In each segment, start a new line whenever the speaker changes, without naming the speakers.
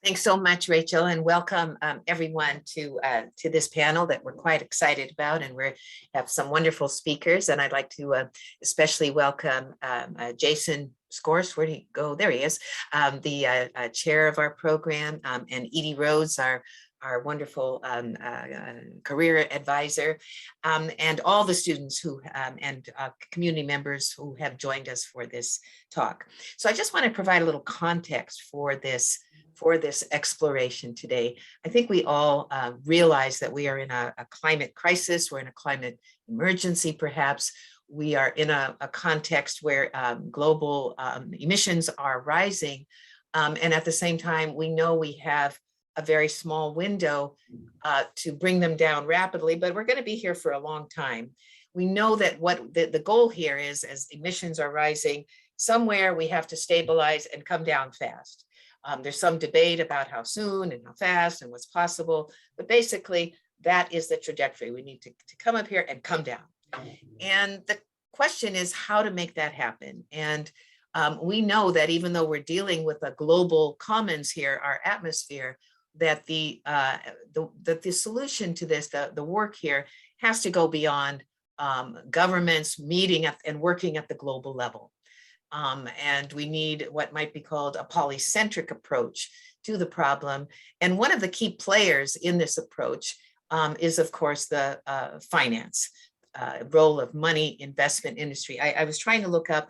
Thanks so much, Rachel, and welcome everyone to this panel that we're quite excited about, and we have some wonderful speakers. And I'd like to especially welcome Jason Scores. Where did he go? There he is, the chair of our program, and Edie Rhodes, our wonderful career advisor, and all the students who and community members who have joined us for this talk. So I just want to provide a little context for this exploration today. I think we all realize that we are in a climate crisis. We're in a climate emergency, perhaps. We are in a context where global emissions are rising. And at the same time, we know we have a very small window to bring them down rapidly, but we're going to be here for a long time. We know that what the goal here is, as emissions are rising, somewhere we have to stabilize and come down fast. There's some debate about how soon and how fast and what's possible, but basically that is the trajectory. We need to come up here and come down. And the question is how to make that happen. And we know that even though we're dealing with a global commons here, our atmosphere, that the solution to this, the work here, has to go beyond governments meeting and working at the global level. And we need what might be called a polycentric approach to the problem. And one of the key players in this approach is, of course, the finance role of money, investment industry. I was trying to look up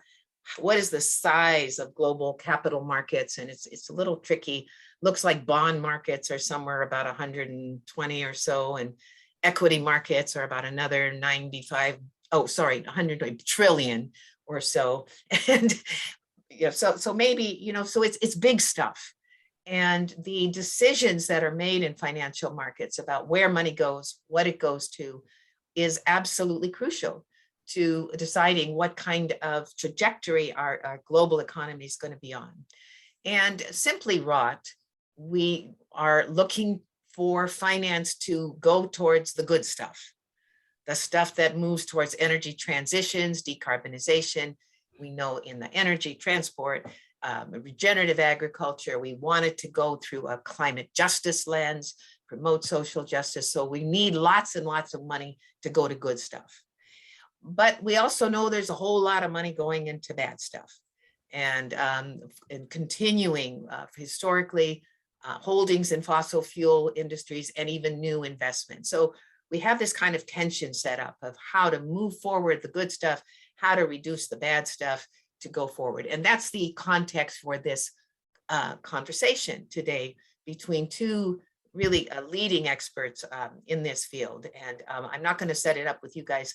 what is the size of global capital markets, and it's a little tricky. Looks like bond markets are somewhere about 120 or so, and equity markets are about another 120 trillion or so. And so maybe, so it's big stuff. And the decisions that are made in financial markets about where money goes, what it goes to, is absolutely crucial to deciding what kind of trajectory our global economy is going to be on. And simply rot, we are looking for finance to go towards the good stuff, the stuff that moves towards energy transitions, decarbonization. We know in the energy, transport, regenerative agriculture, we want it to go through a climate justice lens, promote social justice. So we need lots and lots of money to go to good stuff. But we also know there's a whole lot of money going into bad stuff, and continuing historically holdings in fossil fuel industries and even new investments. So we have this kind of tension set up of how to move forward the good stuff, how to reduce the bad stuff to go forward. And that's the context for this conversation today between two really leading experts in this field. And I'm not going to set it up with you guys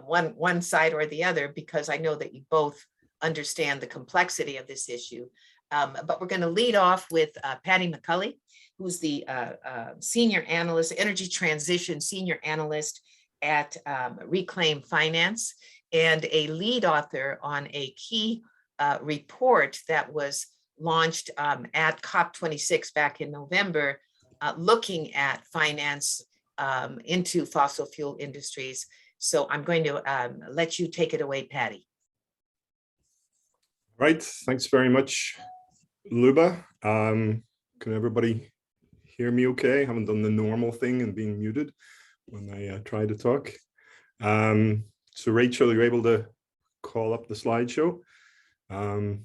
one side or the other, because I know that you both understand the complexity of this issue. But we're going to lead off with Paddy McCully, who's the senior analyst, energy transition senior analyst at Reclaim Finance, and a lead author on a key report that was launched at COP26 back in November, looking at finance into fossil fuel industries. So I'm going to let you take it away, Paddy.
Right, thanks very much, Lyuba. Can everybody hear me okay? I haven't done the normal thing and being muted when I try to talk. So Rachel, you're able to call up the slideshow. All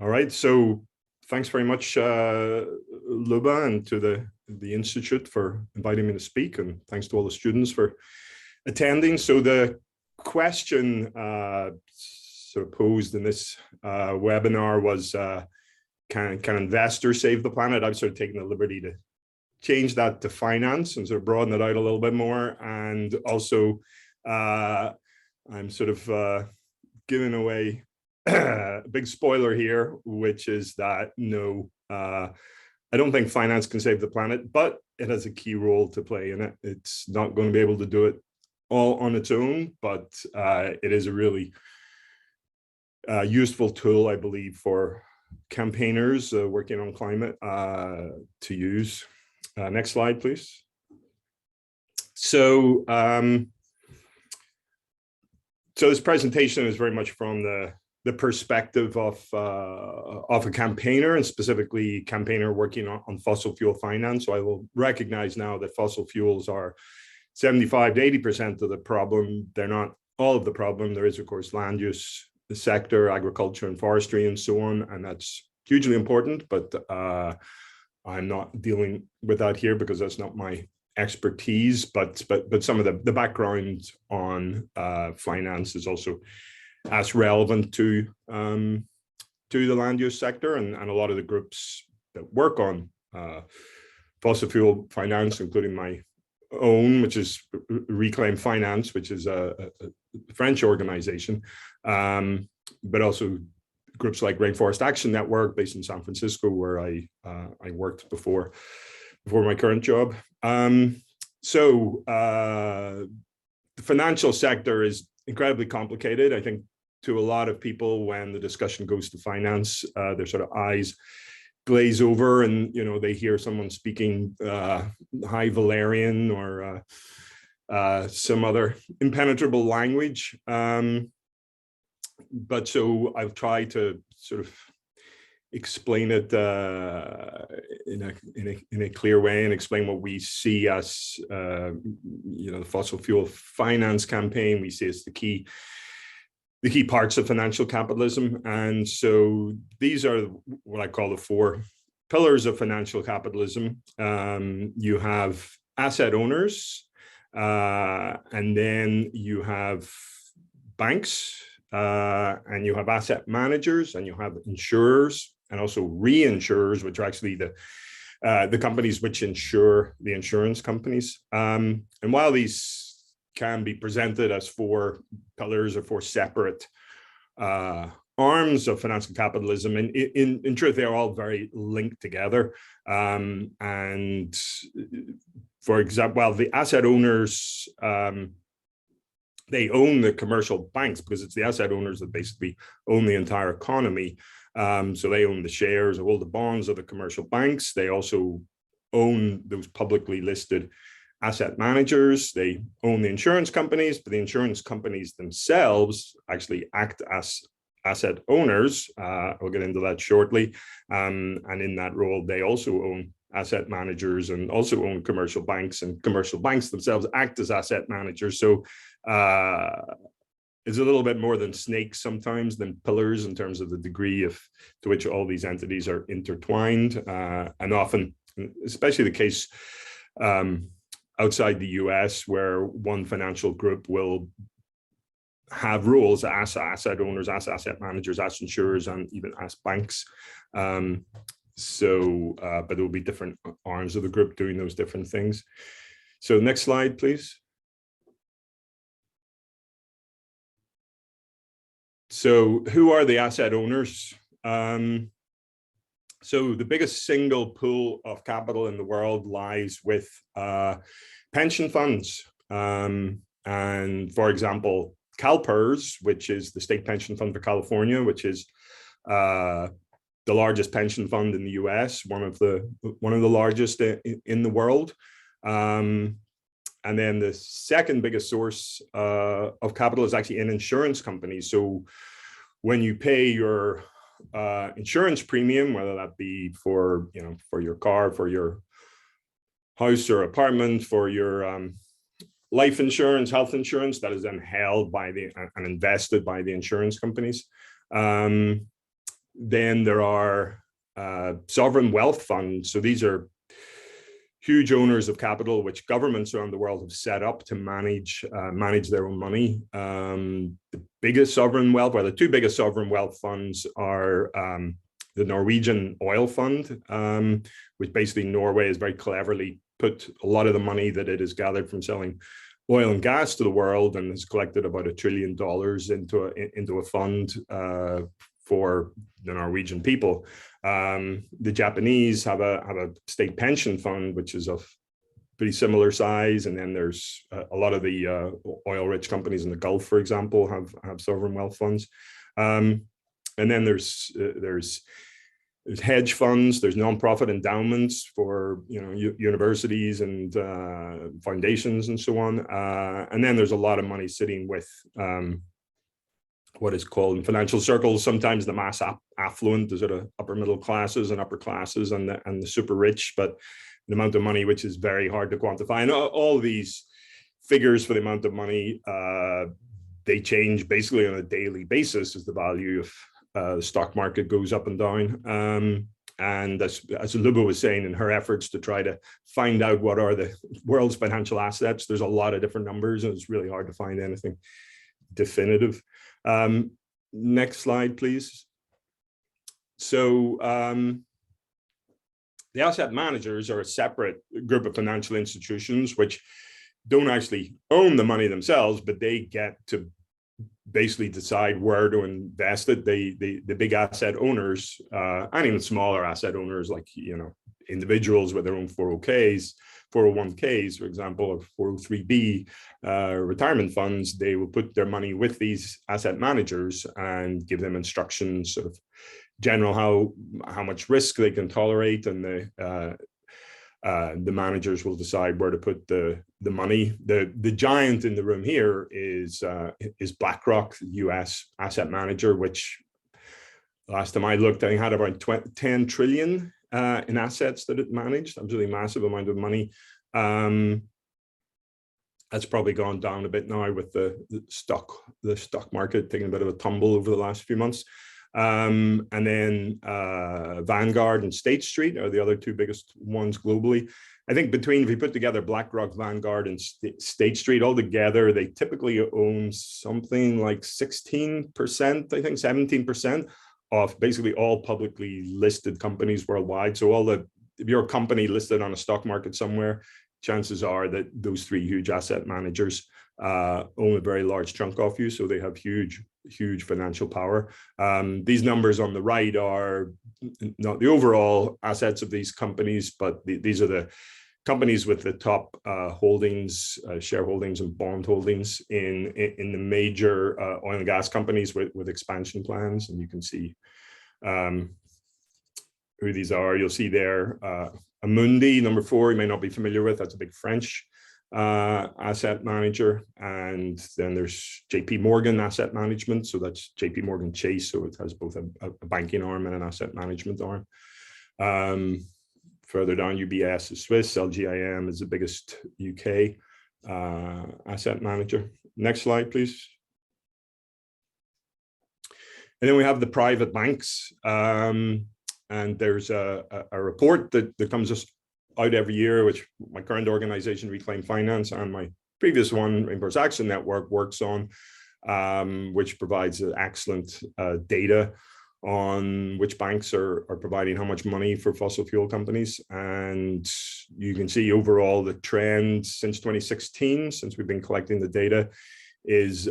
right, so thanks very much, Lyuba, and to the Institute for inviting me to speak, and thanks to all the students for attending. So the question sort of posed in this webinar was, can investors save the planet? I've sort of taken the liberty to change that to finance and sort of broaden it out a little bit more. And also, I'm sort of giving away a big spoiler here, which is that no, I don't think finance can save the planet, but it has a key role to play in it. It's not going to be able to do it all on its own, but it is a really useful tool, I believe, for campaigners working on climate to use. Next slide, please. So, so this presentation is very much from the the perspective of a campaigner, and specifically campaigner working on fossil fuel finance. So I will recognize now that fossil fuels are 75 to 80% of the problem. They're not all of the problem. There is, of course, land use, the sector, agriculture and forestry and so on, and that's hugely important, but I'm not dealing with that here because that's not my expertise, but some of the background on finance is also as relevant to the land use sector, and a lot of the groups that work on fossil fuel finance, including my own, which is Reclaim Finance, which is a French organization, but also groups like Rainforest Action Network based in San Francisco, where I worked before my current job. So the financial sector is incredibly complicated. I think to a lot of people, when the discussion goes to finance, their sort of eyes glaze over, and they hear someone speaking High Valerian or some other impenetrable language. But so I've tried to sort of explain it in a clear way, and explain what we see as the fossil fuel finance campaign. We see as the key parts of financial capitalism. And so these are what I call the 4 pillars of financial capitalism. You have asset owners, and then you have banks, and you have asset managers, and you have insurers, and also reinsurers, which are actually the companies which insure the insurance companies. And while these can be presented as 4 pillars or 4 separate arms of financial capitalism, and in truth, they're all very linked together. And for example, well, the asset owners, they own the commercial banks, because it's the asset owners that basically own the entire economy. So they own the shares of all the bonds of the commercial banks. They also own those publicly listed asset managers. They own the insurance companies, but the insurance companies themselves actually act as asset owners. I'll get into that shortly. And in that role, they also own asset managers and also own commercial banks, and commercial banks themselves act as asset managers. So it's a little bit more than snakes sometimes, than pillars, in terms of the degree to which all these entities are intertwined. And often, especially the case outside the US, where one financial group will have roles as asset owners, as asset managers, as insurers, and even as banks. But there will be different arms of the group doing those different things. So next slide, please. So who are the asset owners? So the biggest single pool of capital in the world lies with pension funds. And for example, CalPERS, which is the state pension fund for California, which is the largest pension fund in the US, one of the largest in the world. And then the second biggest source of capital is actually in insurance companies. So when you pay your insurance premium, whether that be for your car, for your house or apartment, for your life insurance, health insurance, that is then held by and invested by the insurance companies. Then there are sovereign wealth funds. So these are huge owners of capital, which governments around the world have set up to manage their own money. The biggest sovereign wealth, well, the 2 biggest sovereign wealth funds are the Norwegian Oil Fund, which basically Norway has very cleverly put a lot of the money that it has gathered from selling oil and gas to the world, and has collected about $1 trillion into a fund for the Norwegian people. The Japanese have a state pension fund, which is of pretty similar size. And then there's a lot of the oil-rich companies in the Gulf, for example, have sovereign wealth funds. And then there's hedge funds, there's nonprofit endowments for universities and foundations and so on. And then there's a lot of money sitting with what is called in financial circles sometimes the mass affluent, the sort of upper middle classes and upper classes, and the super rich, but the amount of money which is very hard to quantify. And all these figures for the amount of money, they change basically on a daily basis as the value of the stock market goes up and down. And as Lyuba was saying, in her efforts to try to find out what are the world's financial assets, there's a lot of different numbers, and it's really hard to find anything definitive. Next slide, please. So the asset managers are a separate group of financial institutions which don't actually own the money themselves, but they get to basically decide where to invest it. The big asset owners, and even smaller asset owners, like individuals with their own 401ks, for example, or 403b retirement funds, they will put their money with these asset managers and give them instructions, sort of general how much risk they can tolerate, and the managers will decide where to put the money. The giant in the room here is BlackRock, the US asset manager, which last time I looked, I think had about 10 trillion in assets that it managed. Absolutely massive amount of money. That's probably gone down a bit now with the stock market taking a bit of a tumble over the last few months. And then Vanguard and State Street are the other two biggest ones globally. I think if you put together BlackRock, Vanguard, and State Street all together, they typically own something like 16%, I think 17% of basically all publicly listed companies worldwide. So if you're a company listed on a stock market somewhere, chances are that those three huge asset managers own a very large chunk of you. So they have huge financial power. These numbers on the right are not the overall assets of these companies, but these are the companies with the top holdings, shareholdings and bond holdings in the major oil and gas companies with expansion plans. And you can see who these are. You'll see there Amundi, number 4, you may not be familiar with. That's a big French asset manager. And then there's JP Morgan Asset Management. So that's JP Morgan Chase. So it has both a banking arm and an asset management arm. Further down, UBS is Swiss. LGIM is the biggest UK asset manager. Next slide, please. And then we have the private banks. And there's a report that comes out every year, which my current organization, Reclaim Finance, and my previous one, Rainforest Action Network, works on, which provides excellent data on which banks are providing how much money for fossil fuel companies. And you can see overall the trend since 2016, since we've been collecting the data, is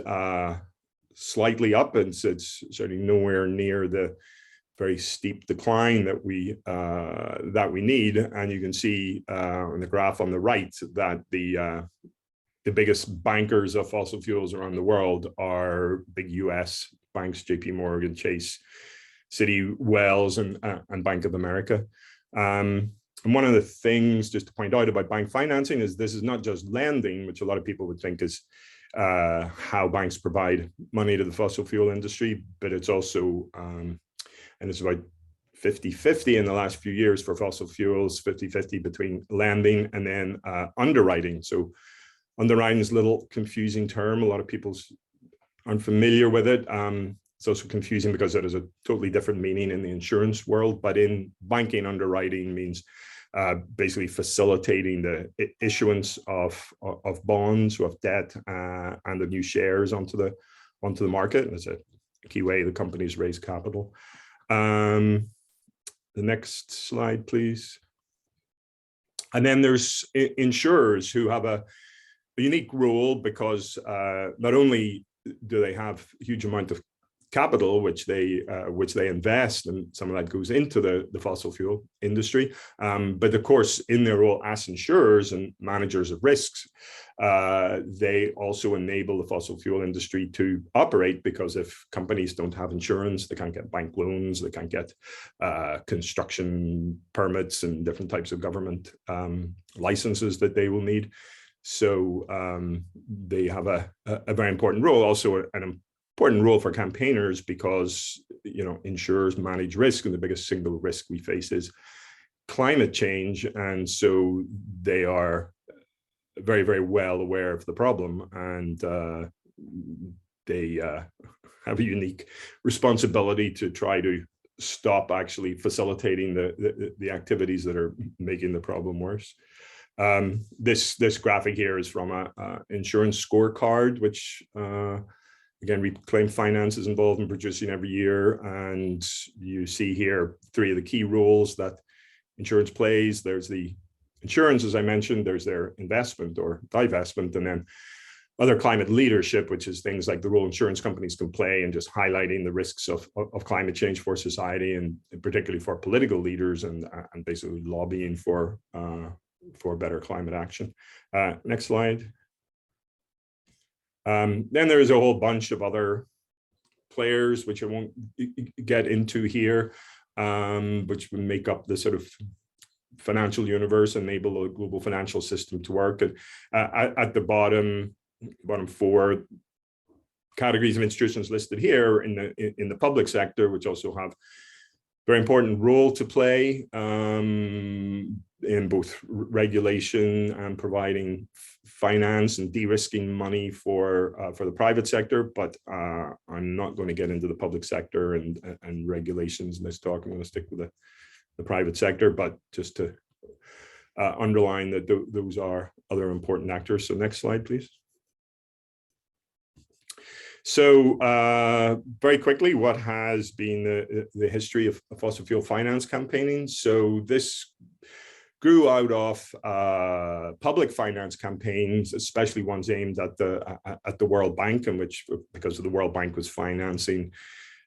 slightly up, and it's certainly nowhere near the very steep decline that we need. And you can see in the graph on the right that the biggest bankers of fossil fuels around the world are big US banks, JP Morgan, Chase, Citi, Wells, and Bank of America. And one of the things just to point out about bank financing is this is not just lending, which a lot of people would think is how banks provide money to the fossil fuel industry, but it's also and it's about 50-50 in the last few years for fossil fuels, 50-50 between lending and then underwriting. So underwriting is a little confusing term. A lot of people aren't familiar with it. It's also confusing because it has a totally different meaning in the insurance world, but in banking, underwriting means basically facilitating the issuance of bonds, of debt, and of new shares onto the market. And it's a key way the companies raise capital. The next slide, please. And then there's insurers who have a unique role because not only do they have a huge amount of capital, which they invest, and some of that goes into the fossil fuel industry. But of course, in their role as insurers and managers of risks, they also enable the fossil fuel industry to operate, because if companies don't have insurance, they can't get bank loans, they can't get construction permits and different types of government licenses that they will need. So they have a very important role, also an important role for campaigners because, insurers manage risk, and the biggest single risk we face is climate change. And so they are very, very well aware of the problem, and they have a unique responsibility to try to stop actually facilitating the activities that are making the problem worse. This graphic here is from a insurance scorecard, which again, Reclaim Finance is involved in producing every year. And you see here 3 of the key roles that insurance plays. There's the insurance, as I mentioned, there's their investment or divestment, and then other climate leadership, which is things like the role insurance companies can play in just highlighting the risks of climate change for society, and particularly for political leaders, and basically lobbying for better climate action. Next slide. Then there's a whole bunch of other players, which I won't get into here, which would make up the sort of financial universe, enable a global financial system to work. And at the bottom 4 categories of institutions listed here in the public sector, which also have very important role to play in both regulation and providing finance and de-risking money for the private sector. But I'm not going to get into the public sector and regulations in this talk. I'm going to stick with the private sector, but just to underline that those are other important actors. So next slide, please. So very quickly, what has been the history of fossil fuel finance campaigning? So this grew out of public finance campaigns, especially ones aimed at the World Bank, in which, because of the World Bank was financing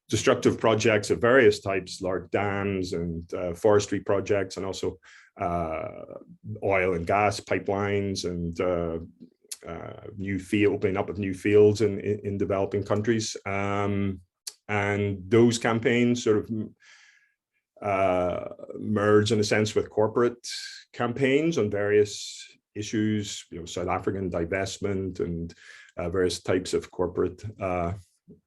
destructive projects of various types, large dams and forestry projects, and also oil and gas pipelines and opening up of new fields in developing countries. And those campaigns sort of merge in a sense with corporate campaigns on various issues, South African divestment and various types of corporate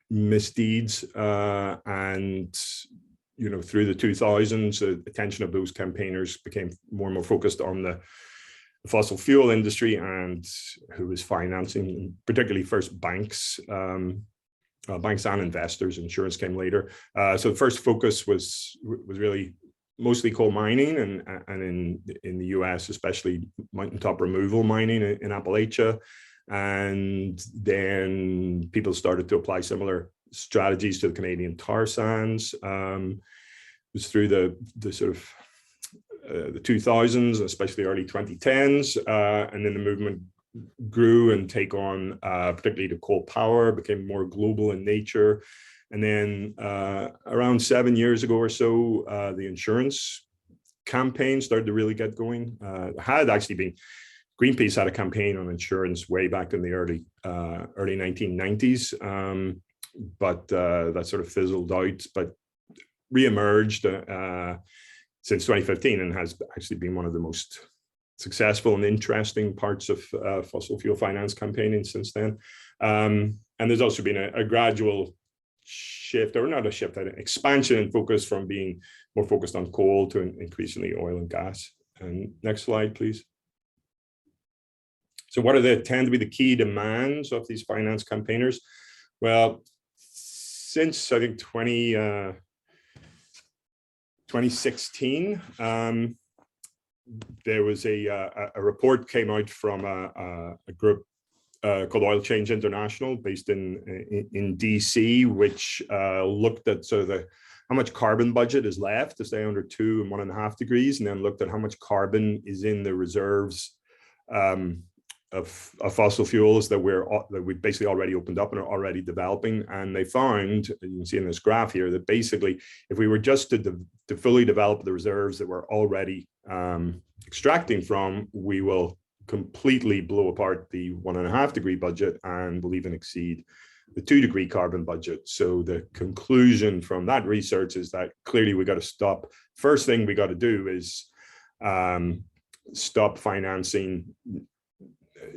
misdeeds. And through the 2000s, the attention of those campaigners became more and more focused on the fossil fuel industry and who was financing, particularly first banks. Banks and investors. Insurance came later. So the first focus was really mostly coal mining, and in the US, especially mountaintop removal mining in Appalachia. And then people started to apply similar strategies to the Canadian tar sands. It was through the sort of the 2000s, especially early 2010s, and then the movement grew and take on particularly the coal power, became more global in nature. And then around 7 years ago or so, the insurance campaign started to really get going. Had actually been, Greenpeace had a campaign on insurance way back in the early 1990s, but that sort of fizzled out, but reemerged since 2015, and has actually been one of the most successful and interesting parts of fossil fuel finance campaigning since then. And there's also been a gradual shift, or not a shift, an expansion in focus from being more focused on coal to increasingly oil and gas. And next slide, please. So what tend to be the key demands of these finance campaigners? Well, since I think 2016, there was a report came out from a group called Oil Change International, based in DC, which looked at sort of how much carbon budget is left to stay under 2 and 1.5 degrees, and then looked at how much carbon is in the reserves of fossil fuels that we basically already opened up and are already developing. And they found, you can see in this graph here, that basically if we were just to fully develop the reserves that we're already extracting from, we will completely blow apart the 1.5 degree budget and will even exceed the 2 degree carbon budget. So the conclusion from that research is that clearly we got to stop. First thing we got to do is stop financing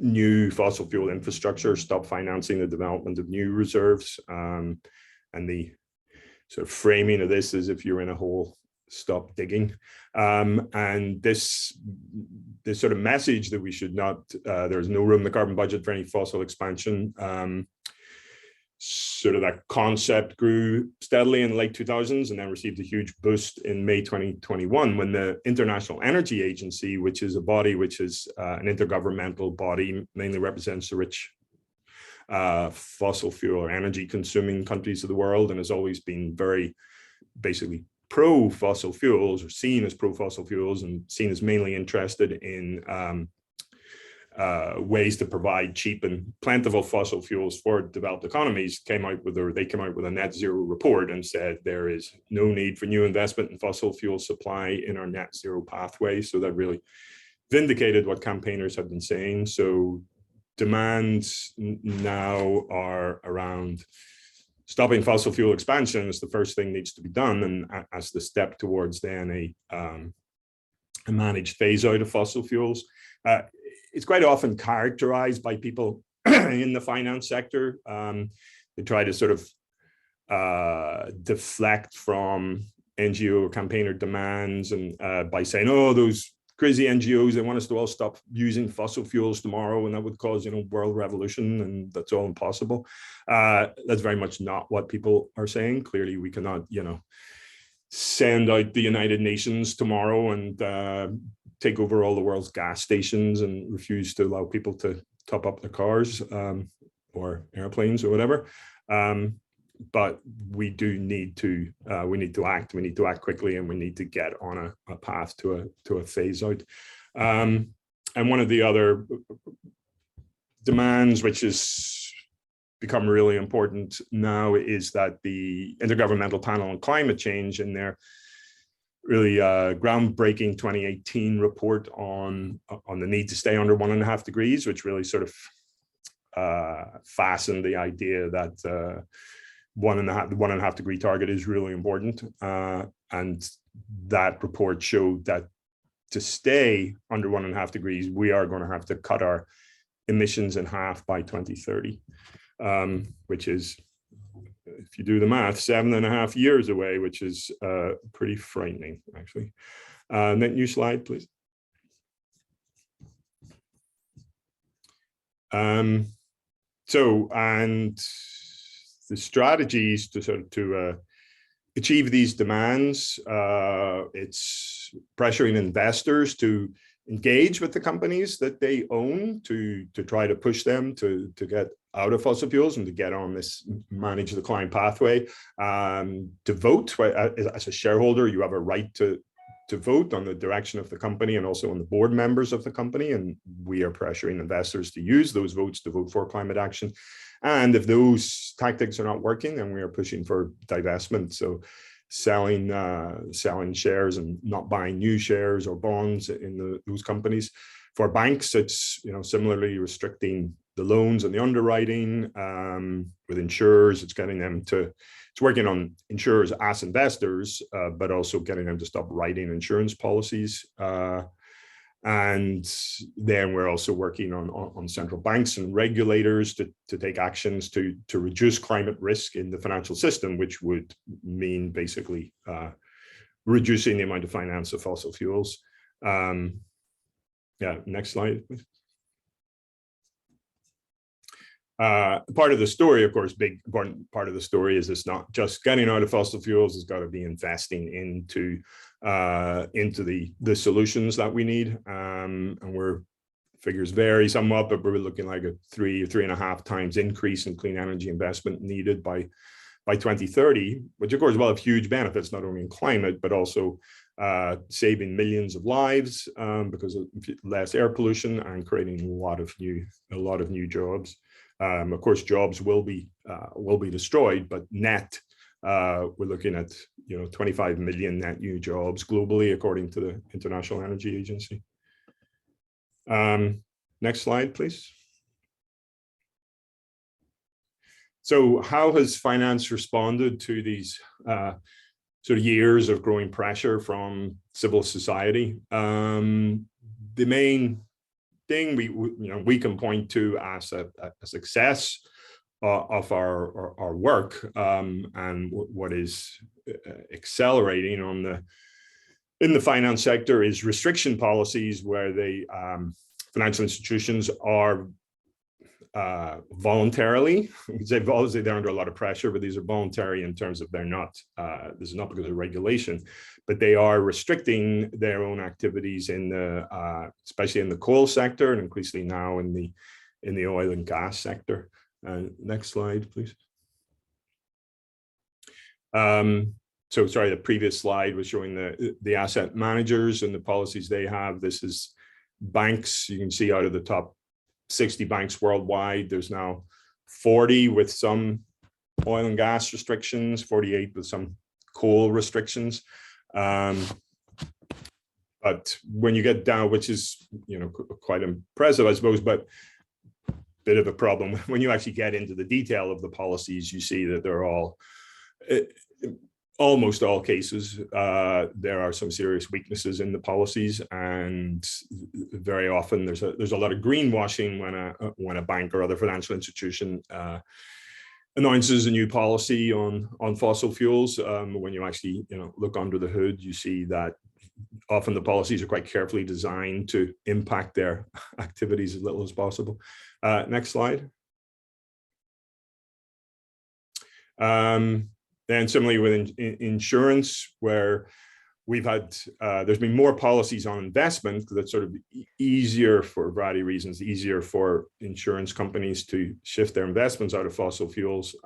new fossil fuel infrastructure, stop financing the development of new reserves. And the sort of framing of this is, if you're in a hole, stop digging. And this sort of message that we should not, there's no room in the carbon budget for any fossil expansion. Sort of that concept grew steadily in the late 2000s and then received a huge boost in May 2021 when the International Energy Agency, which is a body which is an intergovernmental body, mainly represents the rich fossil fuel or energy consuming countries of the world, and has always been very basically pro fossil fuels, or seen as pro fossil fuels, and seen as mainly interested in ways to provide cheap and plentiful fossil fuels for developed economies, they came out with a net zero report and said there is no need for new investment in fossil fuel supply in our net zero pathway. So that really vindicated what campaigners have been saying. So demands now are around stopping fossil fuel expansion is the first thing needs to be done, and as the step towards then a managed phase out of fossil fuels. It's quite often characterized by people in the finance sector. They try to sort of deflect from NGO campaigner demands and by saying, oh, those crazy NGOs, they want us to all stop using fossil fuels tomorrow, and that would cause, world revolution, and that's all impossible. That's very much not what people are saying. Clearly, we cannot, send out the United Nations tomorrow and take over all the world's gas stations and refuse to allow people to top up their cars or airplanes or whatever. But we do need to act. We need to act quickly, and we need to get on a path to a phase out. And one of the other demands, which has become really important now, is that the Intergovernmental Panel on Climate Change, in their really groundbreaking 2018 report on the need to stay under 1.5 degrees, which really sort of fastened the idea that the 1.5 degree target is really important. And that report showed that to stay under 1.5 degrees, we are going to have to cut our emissions in half by 2030, which is, if you do the math, 7.5 years away, which is pretty frightening, actually. Next new slide, please. And the strategies to sort of achieve these demands, it's pressuring investors to engage with the companies that they own to try to push them to get out of fossil fuels and to get on this manage the climate pathway. To vote as a shareholder, you have a right to vote on the direction of the company and also on the board members of the company. And we are pressuring investors to use those votes to vote for climate action. And if those tactics are not working, then we are pushing for divestment. So selling shares and not buying new shares or bonds in those companies. For banks, it's similarly restricting the loans and the underwriting. With insurers, it's getting them to, it's working on insurers as investors, but also getting them to stop writing insurance policies. And then we're also working on central banks and regulators to take actions to reduce climate risk in the financial system, which would mean basically reducing the amount of finance of fossil fuels. Yeah, next slide, please. Part of the story, of course, big important part of the story is it's not just getting out of fossil fuels, it's got to be investing into the solutions that we need. And figures vary somewhat, but we're looking like a 3.5 times increase in clean energy investment needed by 2030, which of course will have huge benefits, not only in climate, but also saving millions of lives because of less air pollution and creating a lot of new jobs. Of course, jobs will be destroyed, but net, we're looking at 25 million net new jobs globally, according to the International Energy Agency. Next slide, please. So, how has finance responded to these sort of years of growing pressure from civil society? The main thing we can point to as a success of our work, and what is accelerating in the finance sector is restriction policies where the financial institutions are voluntarily, obviously they're under a lot of pressure, but these are voluntary in terms of they're not, this is not because of regulation, but they are restricting their own activities in the, especially in the coal sector, and increasingly now in the oil and gas sector. Next slide, please. So sorry, the previous slide was showing the asset managers and the policies they have. This is banks. You can see out of the top 60 banks worldwide, there's now 40 with some oil and gas restrictions, 48 with some coal restrictions. But when you get down, which is quite impressive, I suppose, but a bit of a problem when you actually get into the detail of the policies, you see that they're all, almost all cases, there are some serious weaknesses in the policies, and very often there's a lot of greenwashing when a bank or other financial institution announces a new policy on fossil fuels. When you actually look under the hood, you see that often the policies are quite carefully designed to impact their activities as little as possible. Next slide. And similarly with insurance, where we've had, there's been more policies on investment because it's sort of easier for a variety of reasons, easier for insurance companies to shift their investments out of fossil fuels,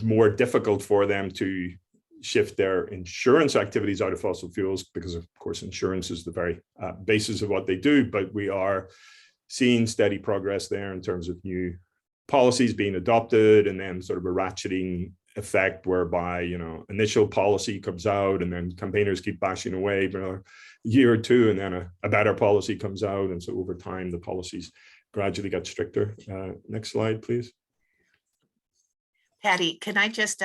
more difficult for them to shift their insurance activities out of fossil fuels because, of course, insurance is the very basis of what they do. But we are seeing steady progress there in terms of new policies being adopted, and then sort of a ratcheting effect whereby initial policy comes out and then campaigners keep bashing away for a year or two, and then a better policy comes out, and so over time the policies gradually get stricter. Next slide, please.
Paddy, can I just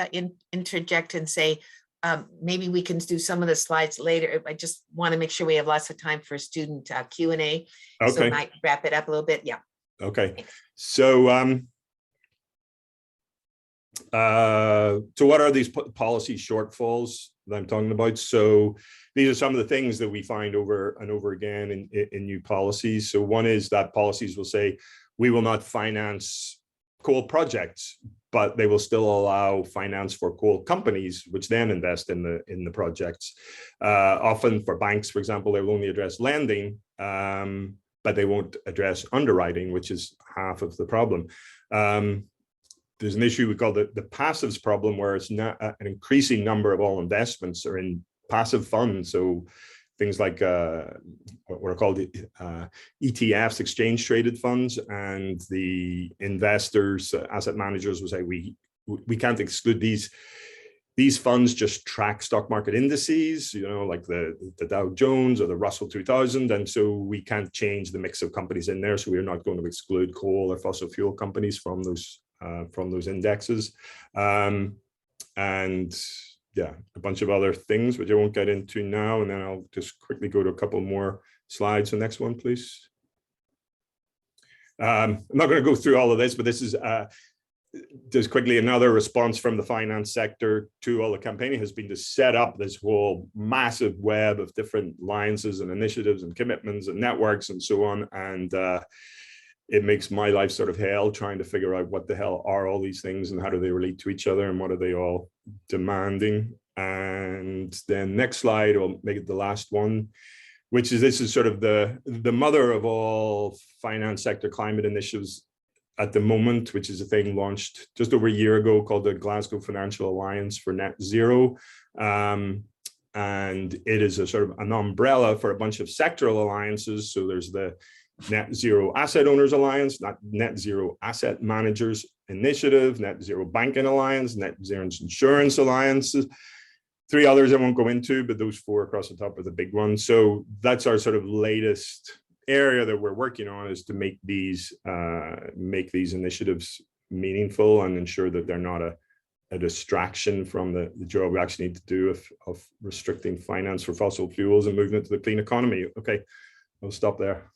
interject and say maybe we can do some of the slides later. I just want to make sure we have lots of time for student Q&A.
Okay.
So I might wrap it up a little bit. Yeah.
Okay. So so what are these policy shortfalls that I'm talking about? So these are some of the things that we find over and over again in new policies. So one is that policies will say, we will not finance coal projects, but they will still allow finance for coal companies, which then invest in the projects. Often for banks, for example, they will only address lending, but they won't address underwriting, which is half of the problem. There's an issue we call the passives problem, where it's not an increasing number of all investments are in passive funds. So things like what are called ETFs, exchange traded funds, and the investors, asset managers will say, we can't exclude these funds just track stock market indices, like the Dow Jones or the Russell 2000. And so we can't change the mix of companies in there. So we're not going to exclude coal or fossil fuel companies from those indexes. And yeah, a bunch of other things, which I won't get into now. And then I'll just quickly go to a couple more slides. The next one, please. I'm not going to go through all of this, but this is just quickly another response from the finance sector to all the campaigning has been to set up this whole massive web of different alliances and initiatives and commitments and networks and so on. And it makes my life sort of hell trying to figure out what the hell are all these things and how do they relate to each other and what are they all demanding. And then next slide, I'll make it the last one, which is this is sort of the mother of all finance sector climate initiatives at the moment, which is a thing launched just over a year ago called the Glasgow Financial Alliance for Net Zero. And it is a sort of an umbrella for a bunch of sectoral alliances. So there's the Net Zero Asset Owners Alliance, Net Zero Asset Managers Initiative, Net Zero Banking Alliance, Net Zero Insurance Alliances, three others I won't go into, but those four across the top are the big ones. So that's our sort of latest area that we're working on, is to make these initiatives meaningful and ensure that they're not a distraction from the job we actually need to do of restricting finance for fossil fuels and moving into the clean economy. Okay. I'll stop there.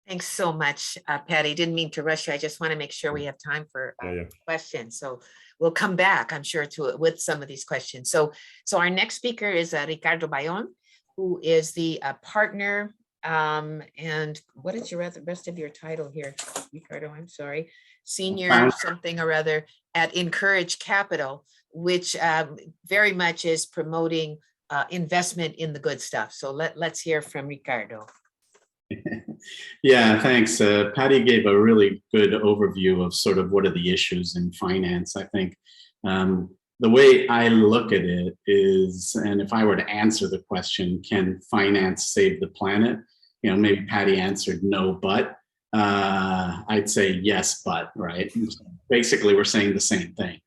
Thanks so much, Paddy. Didn't mean to rush you. I just want to make sure we have time for
Yeah.
questions. So we'll come back, I'm sure, to it with some of these questions. So our next speaker is Ricardo Bayon, who is the partner. And what is your rest of your title here, Ricardo? I'm sorry, senior something or other at Encourage Capital, which very much is promoting investment in the good stuff. So let's hear from Ricardo.
Yeah, thanks. Paddy gave a really good overview of sort of what are the issues in finance. I think the way I look at it is, and if I were to answer the question, can finance save the planet? You know, maybe Paddy answered no, but I'd say yes, but, right? Basically, we're saying the same thing.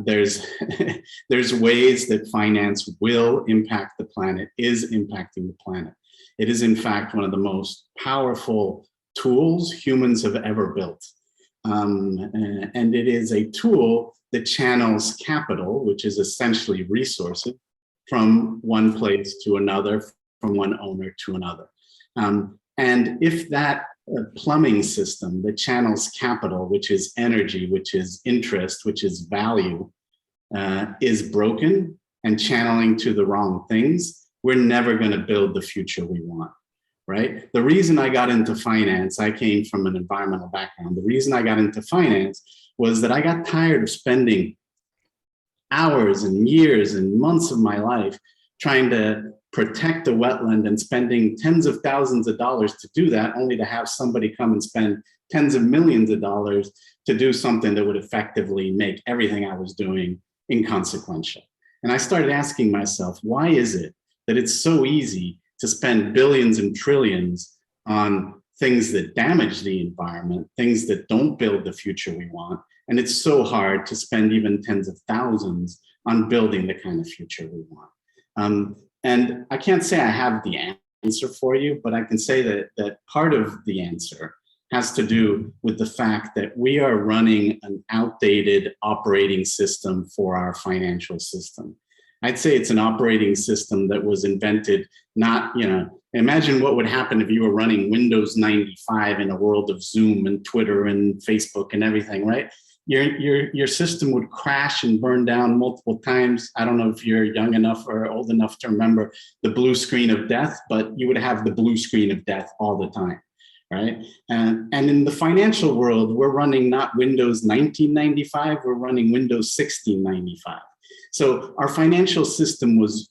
There's ways that finance will impact the planet, is impacting the planet. It is, in fact, one of the most powerful tools humans have ever built. And it is a tool that channels capital, which is essentially resources, from one place to another, from one owner to another. And if that plumbing system that channels capital, which is energy, which is interest, which is value, is broken and channeling to the wrong things, we're never going to build the future we want, right? The reason I got into finance, I came from an environmental background. The reason I got into finance was that I got tired of spending hours and years and months of my life trying to protect a wetland and spending tens of thousands of dollars to do that, only to have somebody come and spend tens of millions of dollars to do something that would effectively make everything I was doing inconsequential. And I started asking myself, why is it that it's so easy to spend billions and trillions on things that damage the environment, things that don't build the future we want, and it's so hard to spend even tens of thousands on building the kind of future we want? And I can't say I have the answer for you, but I can say that part of the answer has to do with the fact that we are running an outdated operating system for our financial system. I'd say it's an operating system that was invented not, imagine what would happen if you were running Windows 95 in a world of Zoom and Twitter and Facebook and everything, right? Your system would crash and burn down multiple times. I don't know if you're young enough or old enough to remember the blue screen of death, but you would have the blue screen of death all the time, right? And in the financial world, we're running not Windows 1995, we're running Windows 1695. So our financial system was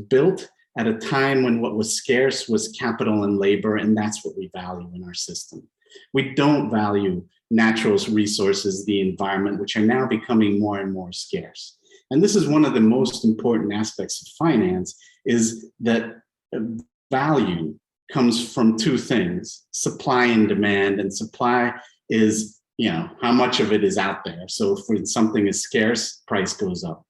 built at a time when what was scarce was capital and labor, and that's what we value in our system. We don't value natural resources, the environment, which are now becoming more and more scarce. And this is one of the most important aspects of finance, is that value comes from two things: supply and demand. And supply is, how much of it is out there. So if something is scarce, price goes up.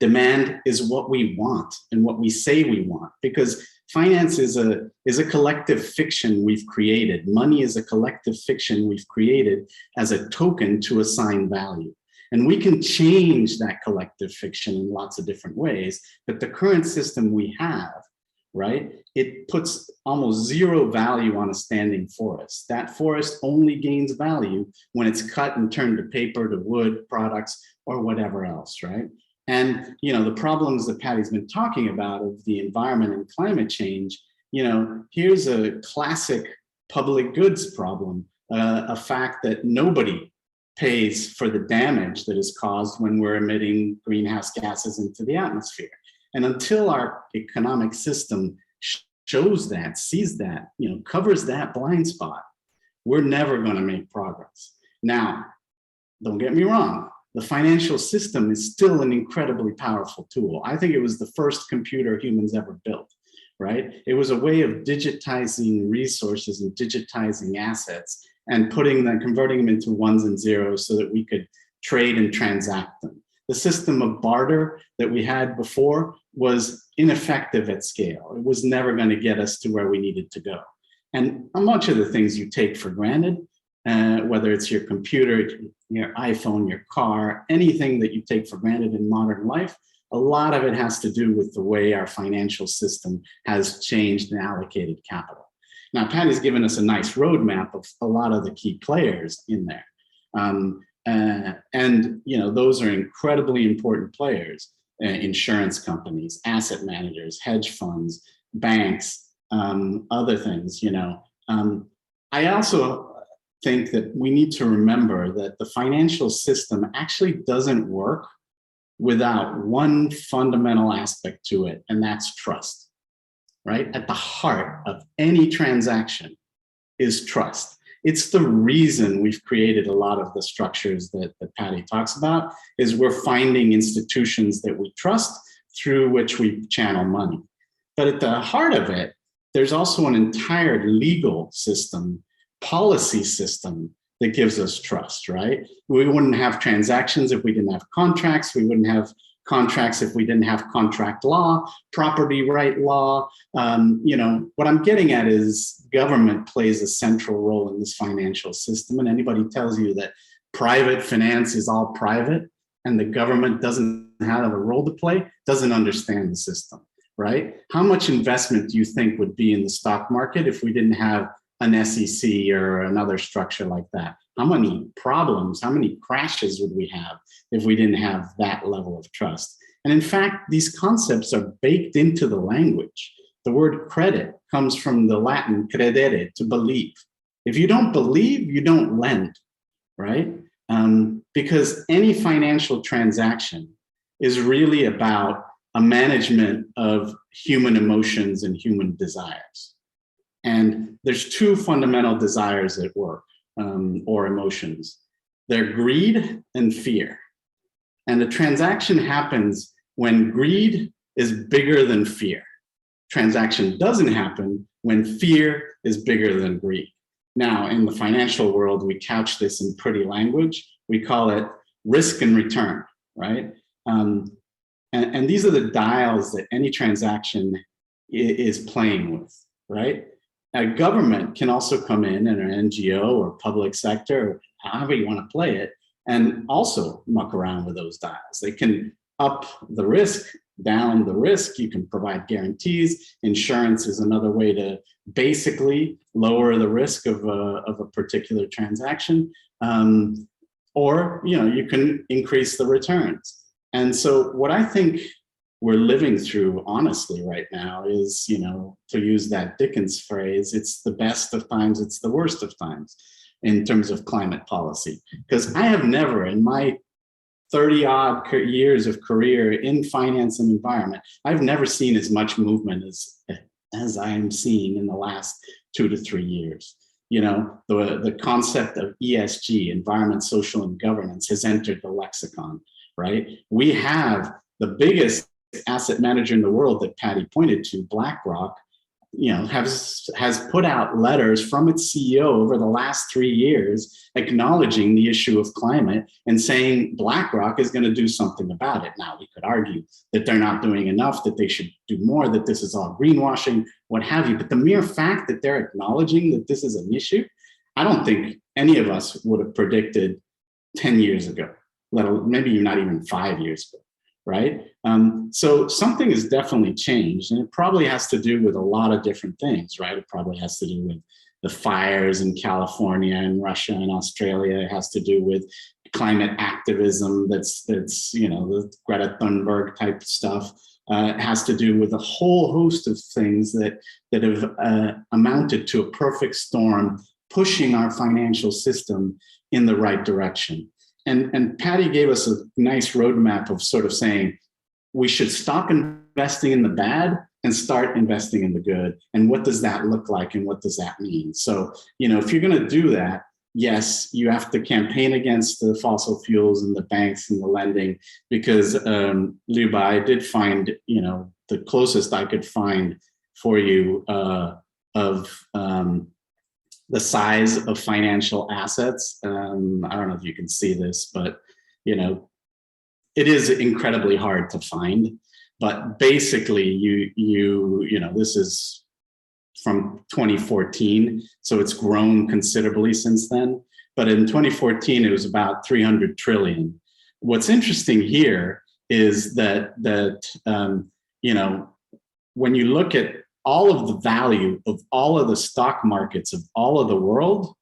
Demand is what we want and what we say we want, because finance is a collective fiction we've created. Money is a collective fiction we've created as a token to assign value. And we can change that collective fiction in lots of different ways, but the current system we have, right, it puts almost zero value on a standing forest. That forest only gains value when it's cut and turned to paper, to wood products, or whatever else, right? And, the problems that Paddy's been talking about of the environment and climate change, here's a classic public goods problem, a fact that nobody pays for the damage that is caused when we're emitting greenhouse gases into the atmosphere. And until our economic system shows that, sees that, covers that blind spot, we're never going to make progress. Now, don't get me wrong. The financial system is still an incredibly powerful tool. I think it was the first computer humans ever built, right? It was a way of digitizing resources and digitizing assets and converting them into ones and zeros so that we could trade and transact them. The system of barter that we had before was ineffective at scale. It was never going to get us to where we needed to go. And much of the things you take for granted, whether it's your computer, your iPhone, your car, anything that you take for granted in modern life, A lot of it has to do with the way our financial system has changed and allocated capital. Now, Paddy's given us a nice roadmap of a lot of the key players in there. And those are incredibly important players, insurance companies, asset managers, hedge funds, banks, other things, I also think that we need to remember that the financial system actually doesn't work without one fundamental aspect to it, and that's trust, right? At the heart of any transaction is trust. It's the reason we've created a lot of the structures that Paddy talks about, is we're finding institutions that we trust through which we channel money. But at the heart of it, there's also an entire legal system, policy system that gives us trust, right? We wouldn't have transactions if we didn't have contracts. We wouldn't have contracts if we didn't have contract law, property right law. What I'm getting at is government plays a central role in this financial system. And anybody tells you that private finance is all private and the government doesn't have a role to play, doesn't understand the system, right? How much investment do you think would be in the stock market if we didn't have an SEC or another structure like that? How many problems, how many crashes would we have if we didn't have that level of trust? And in fact, these concepts are baked into the language. The word credit comes from the Latin credere, to believe. If you don't believe, you don't lend, right? Because any financial transaction is really about a management of human emotions and human desires. And there's two fundamental desires at work, or emotions. They're greed and fear. And the transaction happens when greed is bigger than fear. Transaction doesn't happen when fear is bigger than greed. Now, in the financial world, we couch this in pretty language. We call it risk and return, right? And these are the dials that any transaction is playing with, right? A government can also come in, and an NGO or public sector, or however you want to play it, and also muck around with those dials. They can up the risk, down the risk. You can provide guarantees. Insurance is another way to basically lower the risk of a particular transaction. Or you can increase the returns. And so what I think we're living through, honestly, right now is, to use that Dickens phrase, it's the best of times, it's the worst of times in terms of climate policy. Because I have never, in my 30-odd years of career in finance and environment, I've never seen as much movement as I'm seeing in the last 2 to 3 years. The concept of ESG, environment, social, and governance, has entered the lexicon, right? We have the biggest asset manager in the world that Paddy pointed to, BlackRock, has put out letters from its CEO over the last 3 years acknowledging the issue of climate and saying BlackRock is going to do something about it. Now, we could argue that they're not doing enough, that they should do more, that this is all greenwashing, what have you. But the mere fact that they're acknowledging that this is an issue, I don't think any of us would have predicted 10 years ago, maybe not even 5 years ago. Right? So something has definitely changed, and it probably has to do with a lot of different things, right? It probably has to do with the fires in California and Russia and Australia. It has to do with climate activism that's the Greta Thunberg type stuff. It has to do with a whole host of things that have amounted to a perfect storm, pushing our financial system in the right direction. And Paddy gave us a nice roadmap of sort of saying, we should stop investing in the bad and start investing in the good. And what does that look like? And what does that mean? So, if you're going to do that, yes, you have to campaign against the fossil fuels and the banks and the lending, because Lyuba, I did find, the closest I could find for you of the size of financial assets. I don't know if you can see this, but it is incredibly hard to find. But basically, this is from 2014, so it's grown considerably since then. But in 2014, it was about 300 trillion. What's interesting here is that you know, when you look at all of the value of all of the stock markets of all of the world,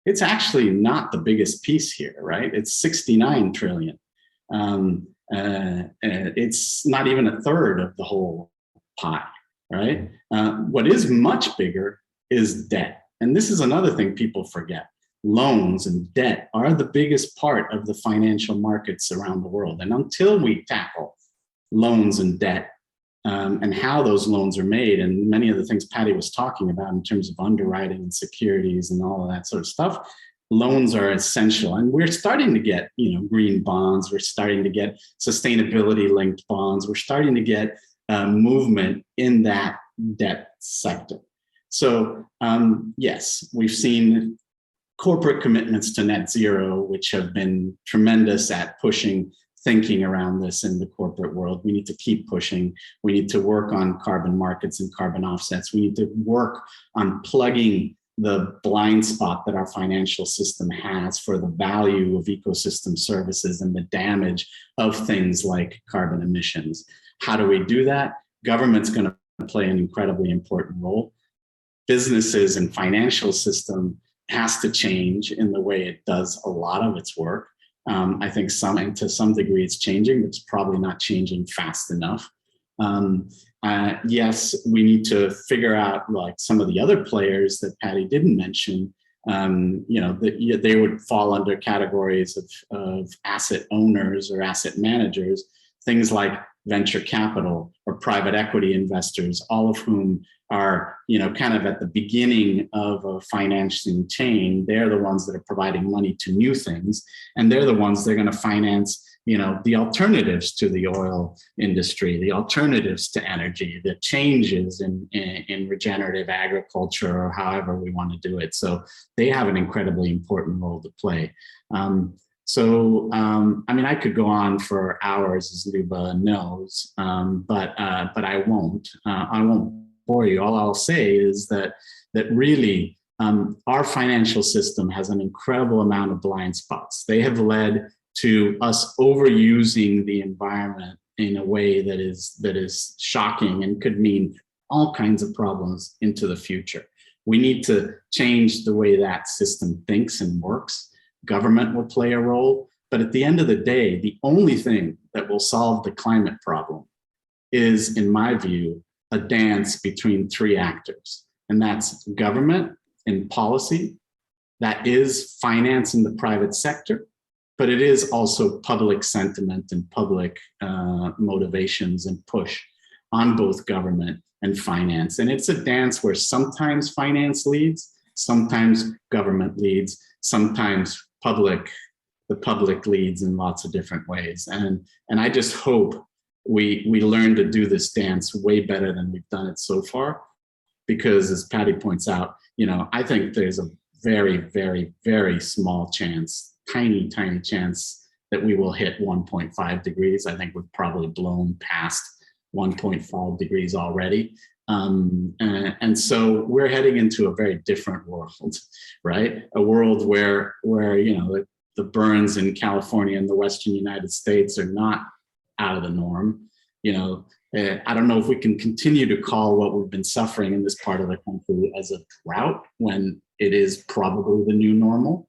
it's actually not the biggest piece here, right? It's 69 trillion. It's not even a third of the whole pie, right? What is much bigger is debt. And this is another thing people forget. Loans and debt are the biggest part of the financial markets around the world. And until we tackle loans and debt, and how those loans are made, and many of the things Paddy was talking about in terms of underwriting and securities and all of that sort of stuff, loans are essential. And we're starting to get, you know, green bonds. We're starting to get sustainability-linked bonds. We're starting to get movement in that debt sector. So yes, we've seen corporate commitments to net zero, which have been tremendous at pushing thinking around this in the corporate world. We need to keep pushing. We need to work on carbon markets and carbon offsets. We need to work on plugging the blind spot that our financial system has for the value of ecosystem services and the damage of things like carbon emissions. How do we do that? Government's going to play an incredibly important role. Businesses and financial system has to change in the way it does a lot of its work. I think to some degree it's changing, but it's probably not changing fast enough. Yes, we need to figure out, like some of the other players that Paddy didn't mention, you know, that they would fall under categories of asset owners or asset managers, things like venture capital or private equity investors, all of whom are, you know, kind of at the beginning of a financing chain. They're the ones that are providing money to new things, and they're the ones that are going to finance, you know, the alternatives to the oil industry, the alternatives to energy, the changes in regenerative agriculture, or however we want to do it. So they have an incredibly important role to play. I mean, I could go on for hours, as Lyuba knows, but I won't. I won't bore you. All I'll say is that really our financial system has an incredible amount of blind spots. They have led to us overusing the environment in a way that is shocking and could mean all kinds of problems into the future. We need to change the way that system thinks and works. Government will play a role, but at the end of the day, the only thing that will solve the climate problem is, in my view, a dance between three actors, and that's government and policy, that is finance in the private sector, but it is also public sentiment and public motivations and push on both government and finance. And it's a dance where sometimes finance leads, sometimes government leads, sometimes the public leads in lots of different ways. And I just hope we learn to do this dance way better than we've done it so far, because as Paddy points out, you know, I think there's a very, very, very small chance, tiny chance that we will hit 1.5 degrees. I think we've probably blown past 1.5 degrees already. And so we're heading into a very different world, right? A world where you know, the burns in California and the Western United States are not out of the norm. You know, I don't know if we can continue to call what we've been suffering in this part of the country as a drought when it is probably the new normal.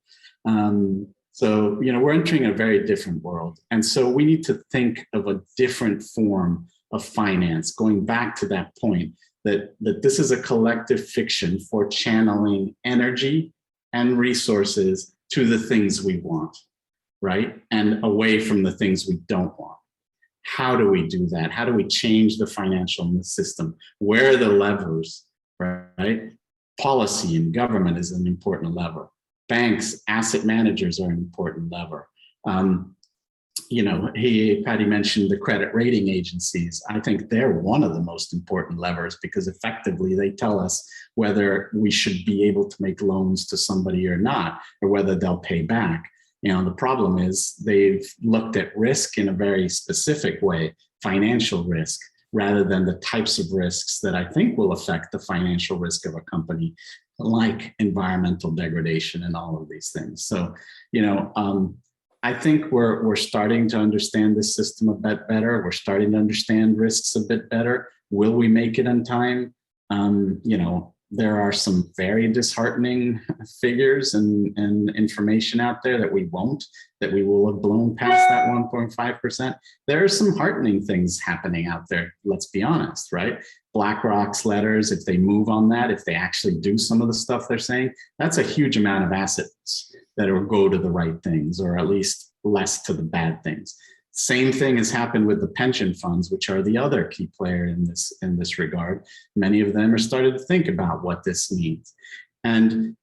So, you know, we're entering a very different world. And so we need to think of a different form of finance, going back to that point that this is a collective fiction for channeling energy and resources to the things we want, right? And away from the things we don't want. How do we do that? How do we change the financial system? Where are the levers, right? Policy and government is an important lever. Banks, asset managers are an important lever. You know, Paddy mentioned the credit rating agencies. I think they're one of the most important levers, because effectively they tell us whether we should be able to make loans to somebody or not, or whether they'll pay back. You know, the problem is they've looked at risk in a very specific way, financial risk, rather than the types of risks that I think will affect the financial risk of a company, like environmental degradation and all of these things. So, you know, I think we're starting to understand this system a bit better. We're starting to understand risks a bit better. Will we make it on time? There are some very disheartening figures and information out there that we will have blown past that 1.5%. There are some heartening things happening out there, let's be honest, right? BlackRock's letters, if they move on that, if they actually do some of the stuff they're saying, that's a huge amount of assets that will go to the right things, or at least less to the bad things. Same thing has happened with the pension funds, which are the other key player in this regard. Many of them are starting to think about what this means. And,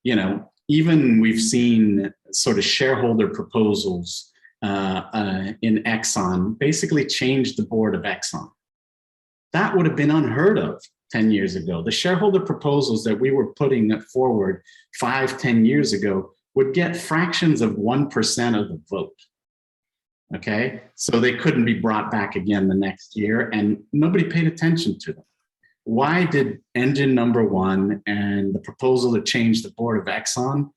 even we've seen sort of shareholder proposals in Exxon basically change the board of Exxon. That would have been unheard of 10 years ago. The shareholder proposals that we were putting forward 5-10 years ago would get fractions of 1% of the vote. Okay, so they couldn't be brought back again the next year, and nobody paid attention to them. Why did engine number one and the proposal to change the board of Exxon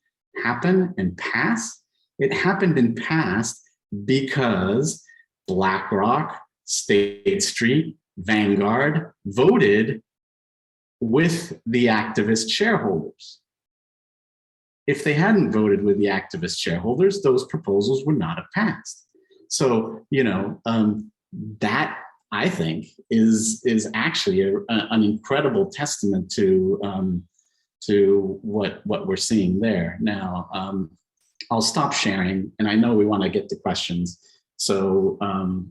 happen and pass? It happened and passed because BlackRock, State Street, Vanguard voted with the activist shareholders. If they hadn't voted with the activist shareholders, those proposals would not have passed. So, that I think is actually an incredible testament to what we're seeing there. Now, I'll stop sharing, and I know we want to get to questions. So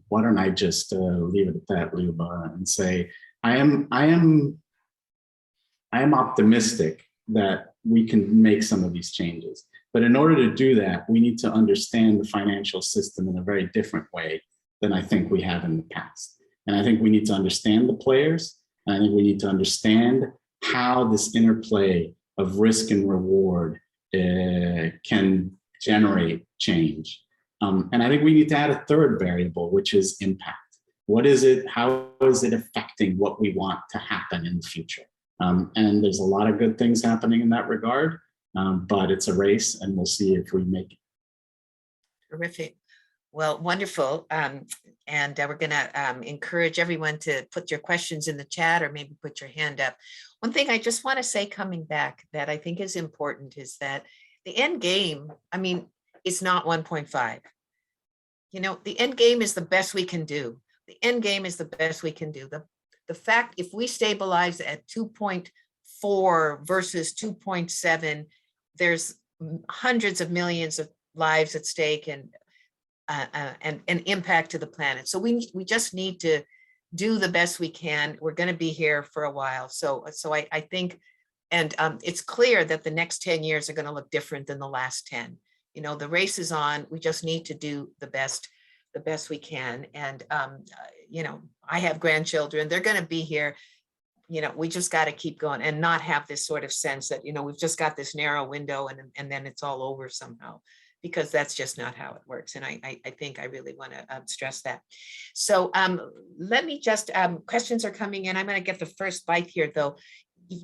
why don't I just leave it at that, Lyuba, and say I am optimistic that we can make some of these changes. But in order to do that, we need to understand the financial system in a very different way than I think we have in the past. And I think we need to understand the players. And I think we need to understand how this interplay of risk and reward can generate change. And I think we need to add a third variable, which is impact. What is it? How is it affecting what we want to happen in the future? And there's a lot of good things happening in that regard. But it's a race, and we'll see if we make it.
Terrific. Well, wonderful. And we're going to encourage everyone to put your questions in the chat, or maybe put your hand up. One thing I just want to say coming back that I think is important is that the end game, is not 1.5. The end game is the best we can do. The end game is the best we can do. The fact, if we stabilize at 2.4 versus 2.7, there's hundreds of millions of lives at stake and impact to the planet. So we just need to do the best we can. We're going to be here for a while. So I think, and it's clear that the next 10 years are going to look different than the last 10. The race is on. We just need to do the best we can. And, I have grandchildren. They're going to be here. We just got to keep going and not have this sort of sense that, we've just got this narrow window and then it's all over somehow, because that's just not how it works. And I think I really want to stress that. So let me just, questions are coming in. I'm going to get the first bite here, though,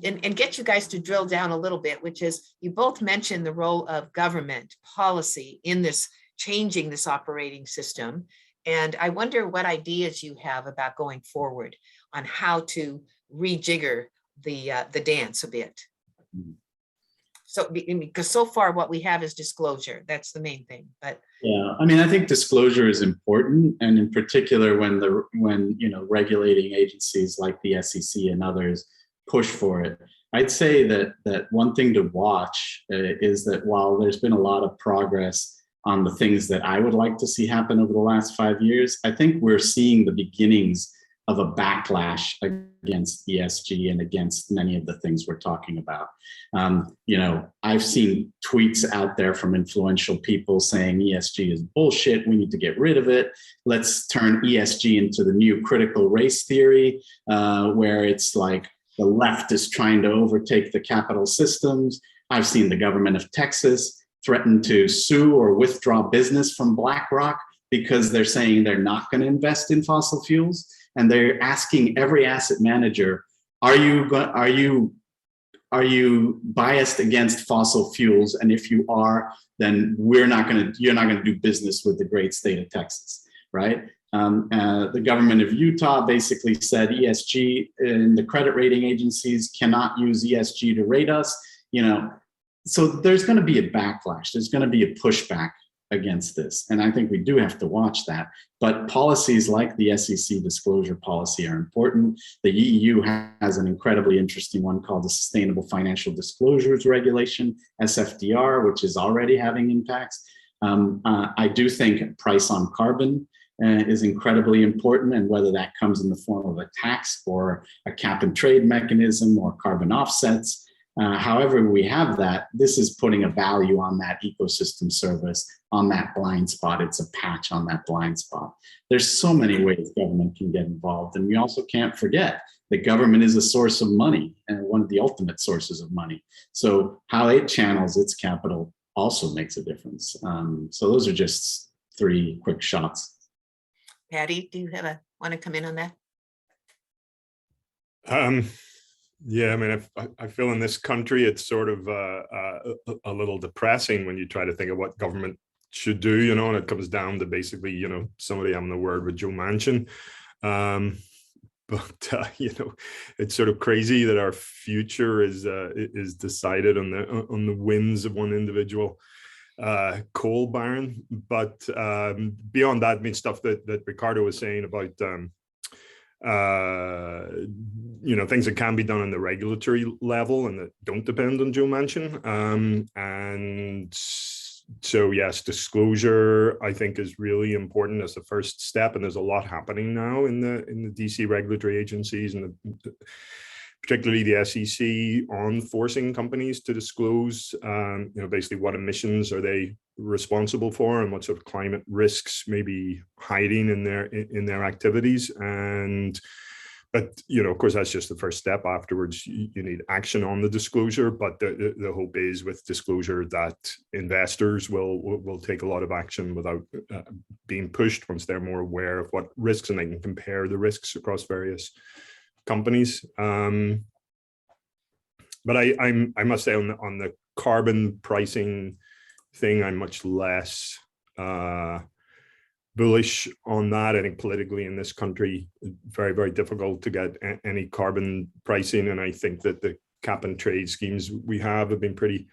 and get you guys to drill down a little bit, which is, you both mentioned the role of government policy in this changing this operating system. And I wonder what ideas you have about going forward on how to rejigger the dance a bit. So, because so far what we have is disclosure. That's the main thing. But
yeah, I think disclosure is important, and in particular when regulating agencies like the SEC and others push for it. I'd say that one thing to watch is that while there's been a lot of progress on the things that I would like to see happen over the last 5 years, I think we're seeing the beginnings of a backlash against ESG and against many of the things we're talking about. I've seen tweets out there from influential people saying ESG is bullshit, we need to get rid of it. Let's turn ESG into the new critical race theory, where it's like the left is trying to overtake the capital systems. I've seen the government of Texas threaten to sue or withdraw business from BlackRock because they're saying they're not going to invest in fossil fuels. And they're asking every asset manager, are you are you biased against fossil fuels? And if you are, then you're not going to do business with the great state of Texas, right? The government of Utah basically said ESG and the credit rating agencies cannot use ESG to rate us, so there's going to be a backlash. There's going to be a pushback against this. And I think we do have to watch that. But policies like the SEC disclosure policy are important. The EU has an incredibly interesting one called the Sustainable Financial Disclosures Regulation, SFDR, which is already having impacts. I do think price on carbon is incredibly important, and whether that comes in the form of a tax or a cap and trade mechanism or carbon offsets, however we have that, this is putting a value on that ecosystem service, on that blind spot. It's a patch on that blind spot. There's so many ways government can get involved. And we also can't forget that government is a source of money and one of the ultimate sources of money. So how it channels its capital also makes a difference. So those are just 3 quick shots.
Paddy, do you want to come in on that?
Yeah, I mean, I feel in this country, it's sort of a little depressing when you try to think of what government should do, and it comes down to basically, somebody having a word with Joe Manchin. But it's sort of crazy that our future is decided on the whims of one individual coal baron. But beyond that, I mean, stuff that Ricardo was saying about things that can be done on the regulatory level and that don't depend on Joe Manchin. And so yes, disclosure I think is really important as the first step, and there's a lot happening now in the DC regulatory agencies and particularly the SEC on forcing companies to disclose basically what emissions are they responsible for and what sort of climate risks may be hiding in their activities. But of course, that's just the first step. Afterwards, you need action on the disclosure. But the hope is with disclosure that investors will take a lot of action without being pushed once they're more aware of what risks, and they can compare the risks across various companies. But I must say on the carbon pricing thing, I'm much less bullish on that. I think politically in this country, very, very difficult to get any carbon pricing. And I think that the cap and trade schemes we have been pretty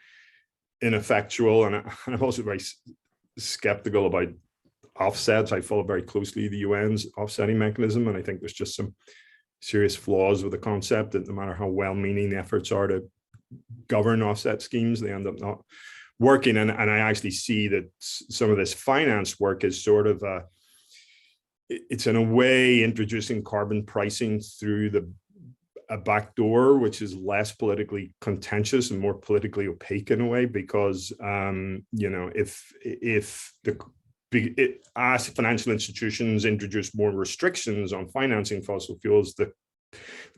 ineffectual. And I'm also very skeptical about offsets. I follow very closely the UN's offsetting mechanism. And I think there's just some serious flaws with the concept that no matter how well-meaning the efforts are to govern offset schemes, they end up not working. And I actually see that some of this finance work is sort of it's in a way introducing carbon pricing through a back door, which is less politically contentious and more politically opaque in a way, because as financial institutions introduce more restrictions on financing fossil fuels, there's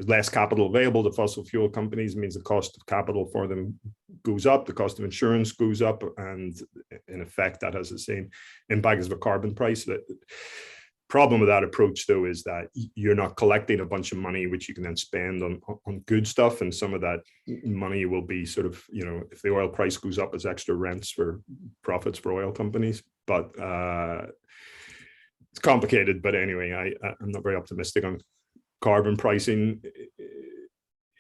less capital available to fossil fuel companies. It means the cost of capital for them goes up, the cost of insurance goes up, and in effect that has the same impact as the carbon price. The problem with that approach, though, is that you're not collecting a bunch of money which you can then spend on good stuff, and some of that money will be sort of, if the oil price goes up, as extra rents for profits for oil companies. But it's complicated. But anyway, I'm not very optimistic on carbon pricing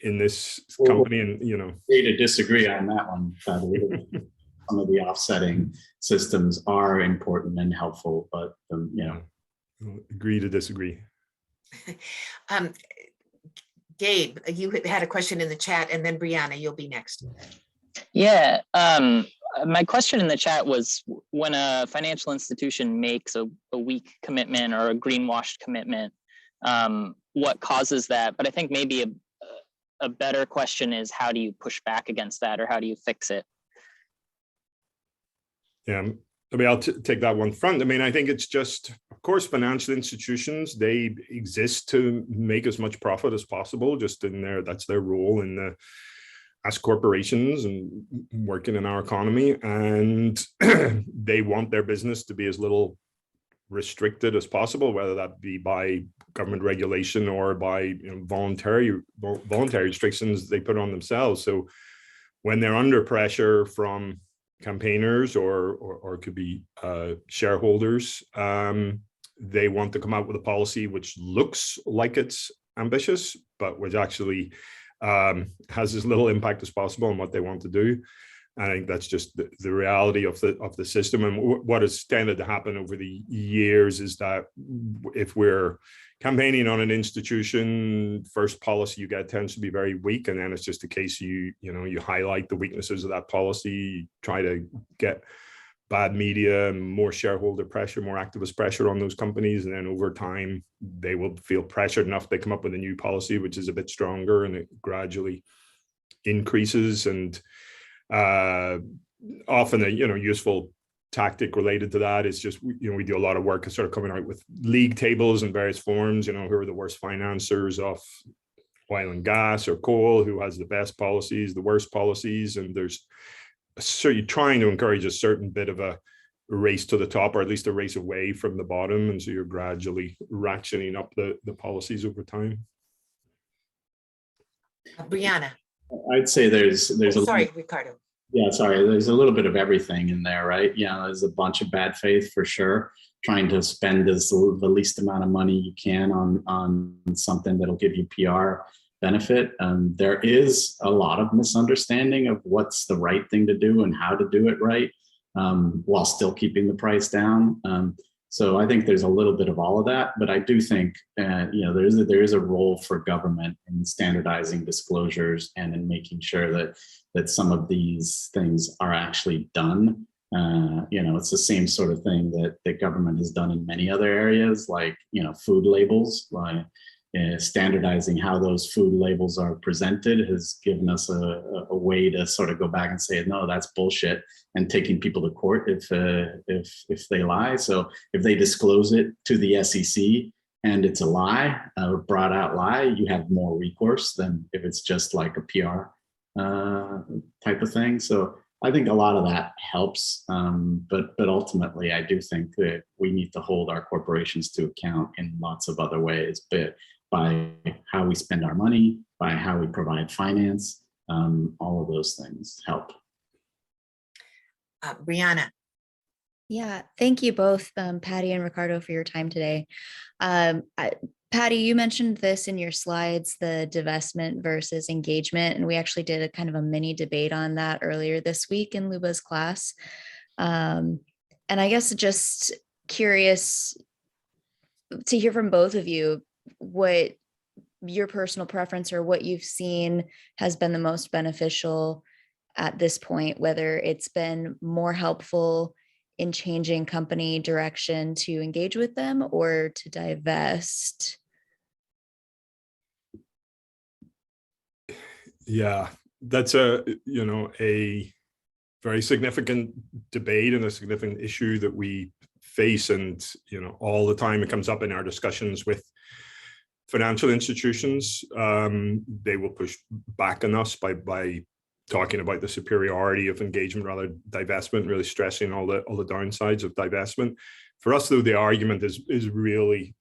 in this company, and
to disagree on that one. Some of the offsetting systems are important and helpful, but
agree to disagree.
Gabe, you had a question in the chat, and then Brianna, you'll be next.
Yeah, my question in the chat was, when a financial institution makes a weak commitment or a greenwashed commitment, what causes that? But I think maybe a better question is, how do you push back against that, or how do you fix it?
Yeah, I mean, I'll take that one front. I mean, I think it's just, of course, financial institutions, they exist to make as much profit as possible, just in that's their role as corporations and working in our economy. And they want their business to be as little restricted as possible, whether that be by government regulation or by voluntary restrictions they put on themselves. So when they're under pressure from campaigners or it could be shareholders, they want to come out with a policy which looks like it's ambitious, but which actually has as little impact as possible on what they want to do. I think that's just the reality of the system. And what has tended to happen over the years is that if we're campaigning on an institution, first policy you get tends to be very weak, and then it's just a case you highlight the weaknesses of that policy, try to get bad media, more shareholder pressure, more activist pressure on those companies, and then over time they will feel pressured enough they come up with a new policy which is a bit stronger, and it gradually increases. And often a useful tactic related to that is just we do a lot of work of sort of coming out with league tables in various forms, who are the worst financiers of oil and gas or coal, who has the best policies, the worst policies, and you're trying to encourage a certain bit of a race to the top, or at least a race away from the bottom, and so you're gradually ratcheting up the policies over time.
Brianna.
I'd say there's
sorry, Ricardo.
Yeah, sorry. There's a little bit of everything in there, right? Yeah, there's a bunch of bad faith for sure. Trying to spend the least amount of money you can on something that'll give you PR benefit. There is a lot of misunderstanding of what's the right thing to do and how to do it right, while still keeping the price down. So I think there's a little bit of all of that, but I do think there is a role for government in standardizing disclosures and in making sure that some of these things are actually done. It's the same sort of thing that the government has done in many other areas, like food labels. Like standardizing how those food labels are presented has given us a way to sort of go back and say, no, that's bullshit, and taking people to court if they lie. So if they disclose it to the SEC and it's a lie, a brought out lie, you have more recourse than if it's just like a PR type of thing. So I think a lot of that helps, but ultimately I do think that we need to hold our corporations to account in lots of other ways, but by how we spend our money, by how we provide finance, all of those things help.
Brianna.
Yeah, thank you both, Paddy and Ricardo, for your time today. Paddy, you mentioned this in your slides, the divestment versus engagement, and we actually did a kind of a mini debate on that earlier this week in Lyuba's class. And I guess just curious to hear from both of you what your personal preference or what you've seen has been the most beneficial at this point, whether it's been more helpful in changing company direction to engage with them or to divest.
Yeah, that's a very significant debate and a significant issue that we face, and all the time it comes up in our discussions with financial institutions. They will push back on us by talking about the superiority of engagement rather than divestment, really stressing all the downsides of divestment. For us, though, the argument is really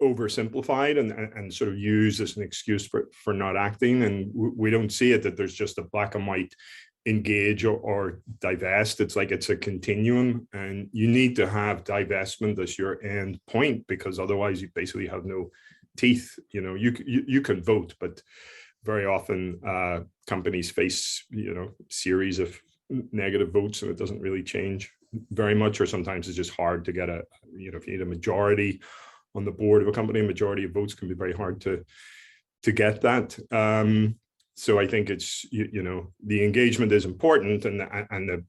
oversimplified and sort of used as an excuse for not acting. And we don't see it that there's just a black and white engage or divest. It's like it's a continuum, and you need to have divestment as your end point, because otherwise you basically have no teeth. You can vote, but very often companies face series of negative votes, and it doesn't really change very much, or sometimes it's just hard to get if you need a majority on the board of a company, a majority of votes can be very hard to get that. So I think it's the engagement is important, and the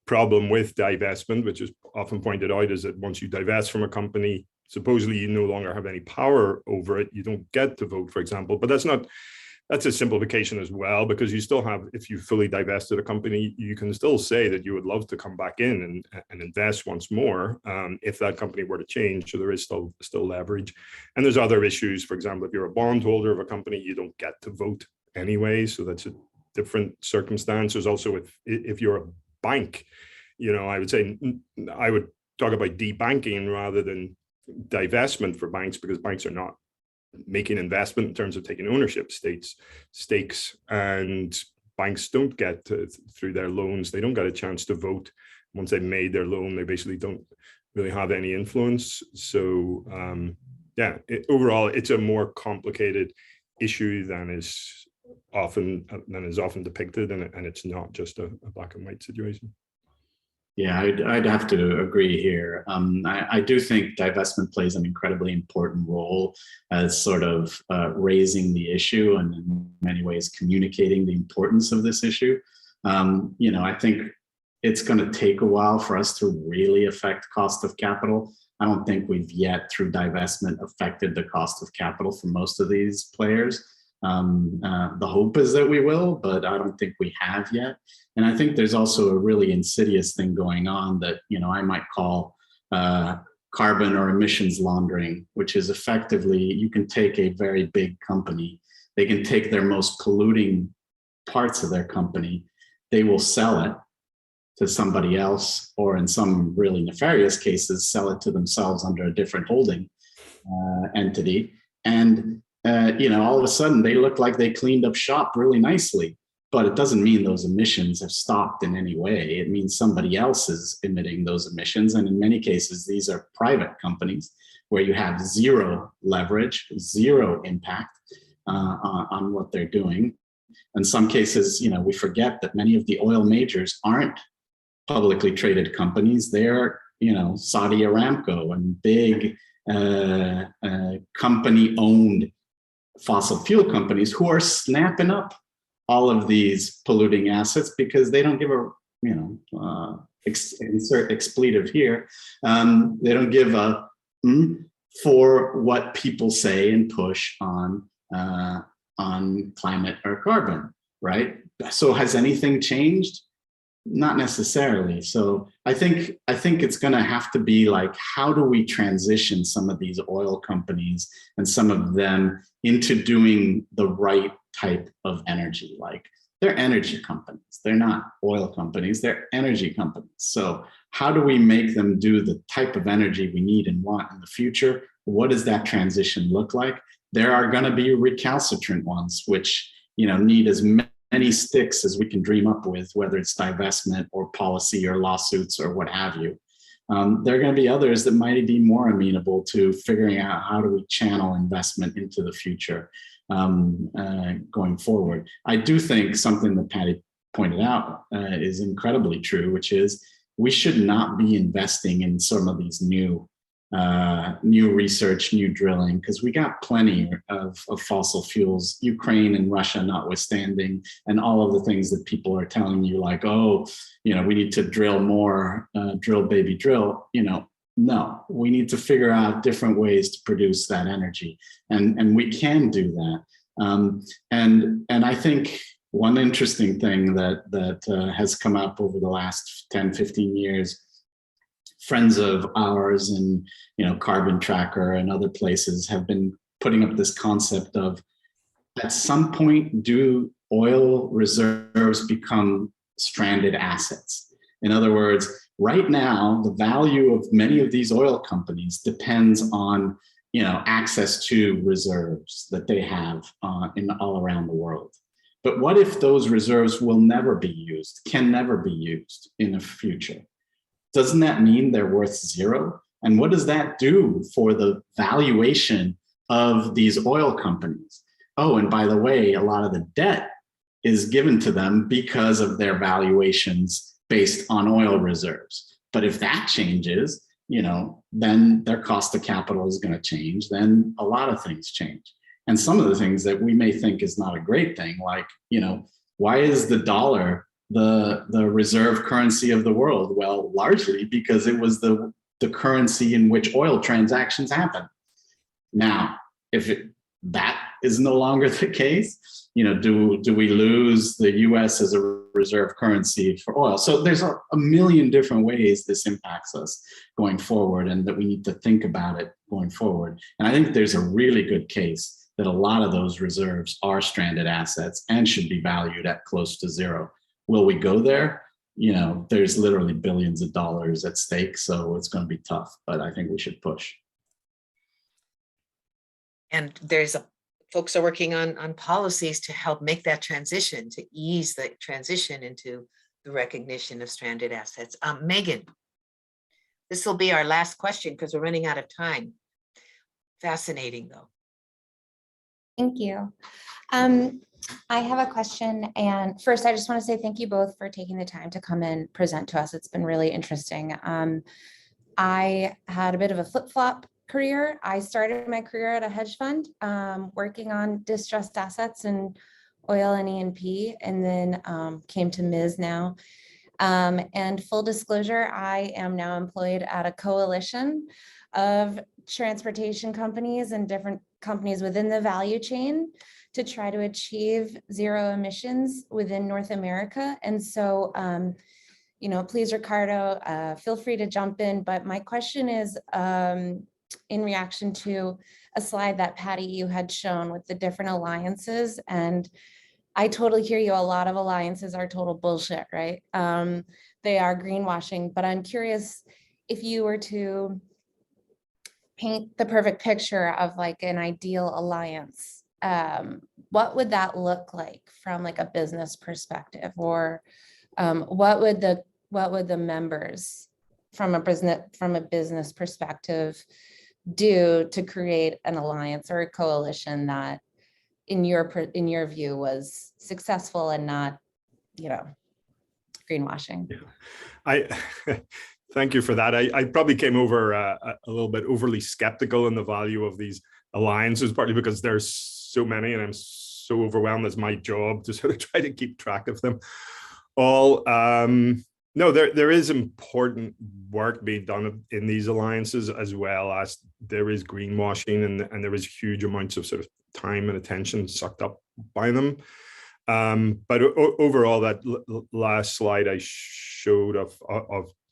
problem with divestment, which is often pointed out, is that once you divest from a company, supposedly you no longer have any power over it. You don't get to vote, for example, but that's a simplification as well, because you still have, if you fully divested a company, you can still say that you would love to come back in and invest once more if that company were to change. So there is still leverage. And there's other issues. For example, if you're a bondholder of a company, you don't get to vote anyway. So that's a different circumstance. There's also if you're a bank, I would say I would talk about debanking rather than divestment for banks, because banks are not making investment in terms of taking ownership stakes, and banks don't get through their loans, they don't get a chance to vote. Once they've made their loan, they basically don't really have any influence. So overall, it's a more complicated issue than is often depicted, and it's not just a black and white situation.
Yeah, I'd have to agree here. I do think divestment plays an incredibly important role as sort of raising the issue and in many ways communicating the importance of this issue. I think it's going to take a while for us to really affect cost of capital. I don't think we've yet, through divestment, affected the cost of capital for most of these players. The hope is that we will, but I don't think we have yet. And I think there's also a really insidious thing going on that, I might call carbon or emissions laundering, which is effectively, you can take a very big company, they can take their most polluting parts of their company, they will sell it to somebody else, or in some really nefarious cases, sell it to themselves under a different holding entity. And all of a sudden they look like they cleaned up shop really nicely, but it doesn't mean those emissions have stopped in any way. It means somebody else is emitting those emissions. And in many cases, these are private companies where you have zero leverage, zero impact on what they're doing. In some cases, we forget that many of the oil majors aren't publicly traded companies. They're, Saudi Aramco and big company-owned fossil fuel companies who are snapping up all of these polluting assets because they don't give a, insert expletive here. They don't give a for what people say and push on climate or carbon, right? So has anything changed? Not necessarily. So I think it's going to have to be like, how do we transition some of these oil companies and some of them into doing the right type of energy? Like, they're energy companies. They're not oil companies. They're energy companies. So how do we make them do the type of energy we need and want in the future? What does that transition look like? There are going to be recalcitrant ones, which, need as many sticks as we can dream up with, whether it's divestment or policy or lawsuits or what have you. There are going to be others that might be more amenable to figuring out how do we channel investment into the future going forward. I do think something that Paddy pointed out is incredibly true, which is we should not be investing in some of these new research, new drilling, because we got plenty of fossil fuels, Ukraine and Russia notwithstanding, and all of the things that people are telling you, like, oh, we need to drill more, drill baby drill. No, we need to figure out different ways to produce that energy, and we can do that. And I think one interesting thing that has come up over the last 10, 15 years, friends of ours and Carbon Tracker and other places have been putting up this concept of, at some point, do oil reserves become stranded assets? In other words, right now, the value of many of these oil companies depends on access to reserves that they have in all around the world. But what if those reserves will never be used, can never be used in the future? Doesn't that mean they're worth zero? And what does that do for the valuation of these oil companies? Oh, and by the way, a lot of the debt is given to them because of their valuations based on oil reserves. But if that changes, then their cost of capital is going to change. Then a lot of things change. And some of the things that we may think is not a great thing, like, why is the dollar the reserve currency of the world? Well, largely because it was the currency in which oil transactions happen. Now, if that is no longer the case, do we lose the US as a reserve currency for oil? So there's a million different ways this impacts us going forward, and that we need to think about it going forward. And I think there's a really good case that a lot of those reserves are stranded assets and should be valued at close to zero. Will we go there? there's literally billions of dollars at stake, so it's going to be tough, but I think we should push.
And folks are working on policies to help make that transition, to ease the transition into the recognition of stranded assets. Megan, this will be our last question because we're running out of time. Fascinating, though.
Thank you. I have a question, and first I just want to say thank you both for taking the time to come and present to us. It's been really interesting. I had a bit of a flip-flop career. I started my career at a hedge fund, working on distressed assets and oil and E&P, and then came to Ms. now. And full disclosure, I am now employed at a coalition of transportation companies and different companies within the value chain to try to achieve zero emissions within North America. And so, please, Ricardo, feel free to jump in. But my question is in reaction to a slide that Paddy, you had shown with the different alliances. And I totally hear you. A lot of alliances are total bullshit, right? They are greenwashing. But I'm curious, if you were to paint the perfect picture of like an ideal alliance, what would that look like from like a business perspective, or what would the members from a business perspective do to create an alliance or a coalition that in your view was successful and not greenwashing?
Thank you for that. I probably came over a little bit overly skeptical in the value of these alliances, partly because there's so many and I'm so overwhelmed. It's my job to sort of try to keep track of them all. No, there is important work being done in these alliances, as well as there is greenwashing and there is huge amounts of sort of time and attention sucked up by them. But overall, that last slide I showed of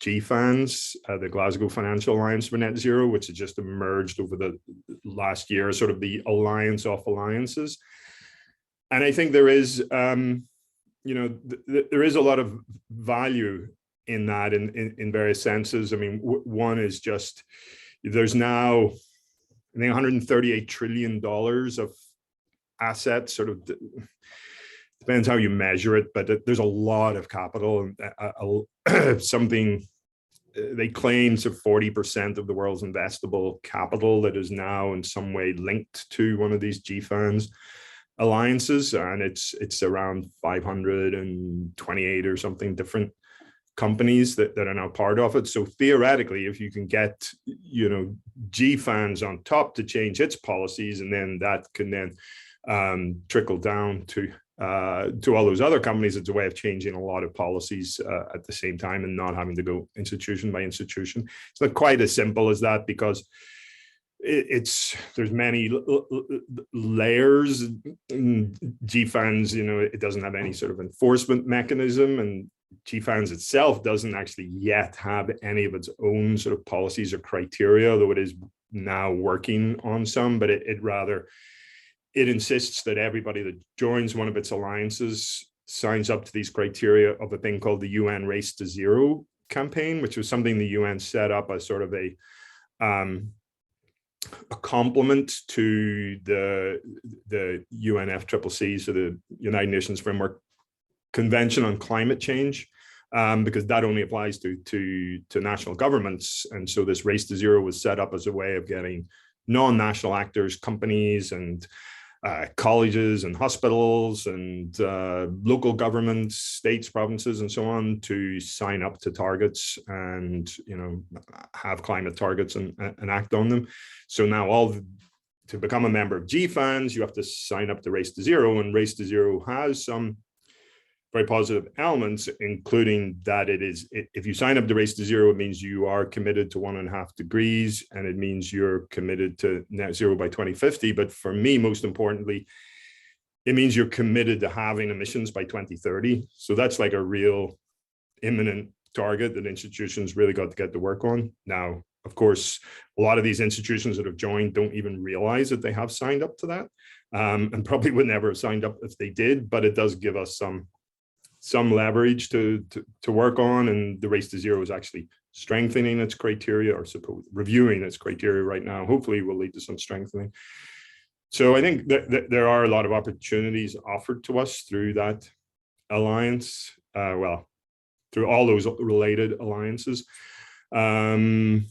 GFANZ, the Glasgow Financial Alliance for Net Zero, which has just emerged over the last year, sort of the alliance of alliances. And I think there is, there is a lot of value in that in various senses. I mean, one is just, there's now, I think, $138 trillion of assets, sort of, depends how you measure it, but there's a lot of capital. Something they claim to 40% of the world's investable capital that is now in some way linked to one of these GFANZ alliances, and it's around 528 or something different companies that are now part of it. So theoretically, if you can get GFANZ on top to change its policies, and then that can then trickle down to all those other companies, it's a way of changing a lot of policies at the same time and not having to go institution by institution. It's not quite as simple as that, because there's many layers. GFANZ, it doesn't have any sort of enforcement mechanism, and GFANZ itself doesn't actually yet have any of its own sort of policies or criteria, though it is now working on some, but it insists that everybody that joins one of its alliances signs up to these criteria of a thing called the UN Race to Zero campaign, which was something the UN set up as sort of a complement to the UNFCCC, so the United Nations Framework Convention on Climate Change, because that only applies to national governments. And so this Race to Zero was set up as a way of getting non-national actors, companies, and colleges and hospitals and local governments, states, provinces, and so on to sign up to targets and have climate targets and act on them. So now to become a member of GFANZ, you have to sign up to Race to Zero, and Race to Zero has some very positive elements, including that if you sign up to Race to Zero, it means you are committed to 1.5 degrees, and it means you're committed to net zero by 2050. But for me, most importantly, it means you're committed to having emissions by 2030. So that's like a real imminent target that institutions really got to get to work on. Now, of course, a lot of these institutions that have joined don't even realize that they have signed up to that, and probably would never have signed up if they did, but it does give us some some leverage to work on, and the race to zero is actually strengthening its criteria, or reviewing its criteria right now. Hopefully will lead to some strengthening. So I think that there are a lot of opportunities offered to us through that alliance, through all those related alliances. And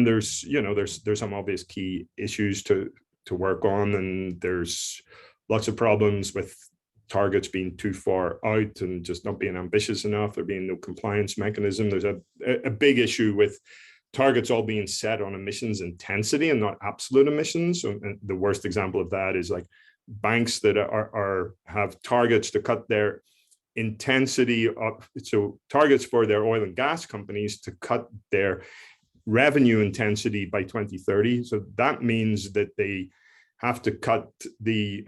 there's some obvious key issues to work on, and there's lots of problems with targets being too far out and just not being ambitious enough. There being no compliance mechanism. There's a big issue with targets all being set on emissions intensity and not absolute emissions. And the worst example of that is like banks that have targets to cut their intensity of, so targets for their oil and gas companies to cut their revenue intensity by 2030. So that means that they have to cut the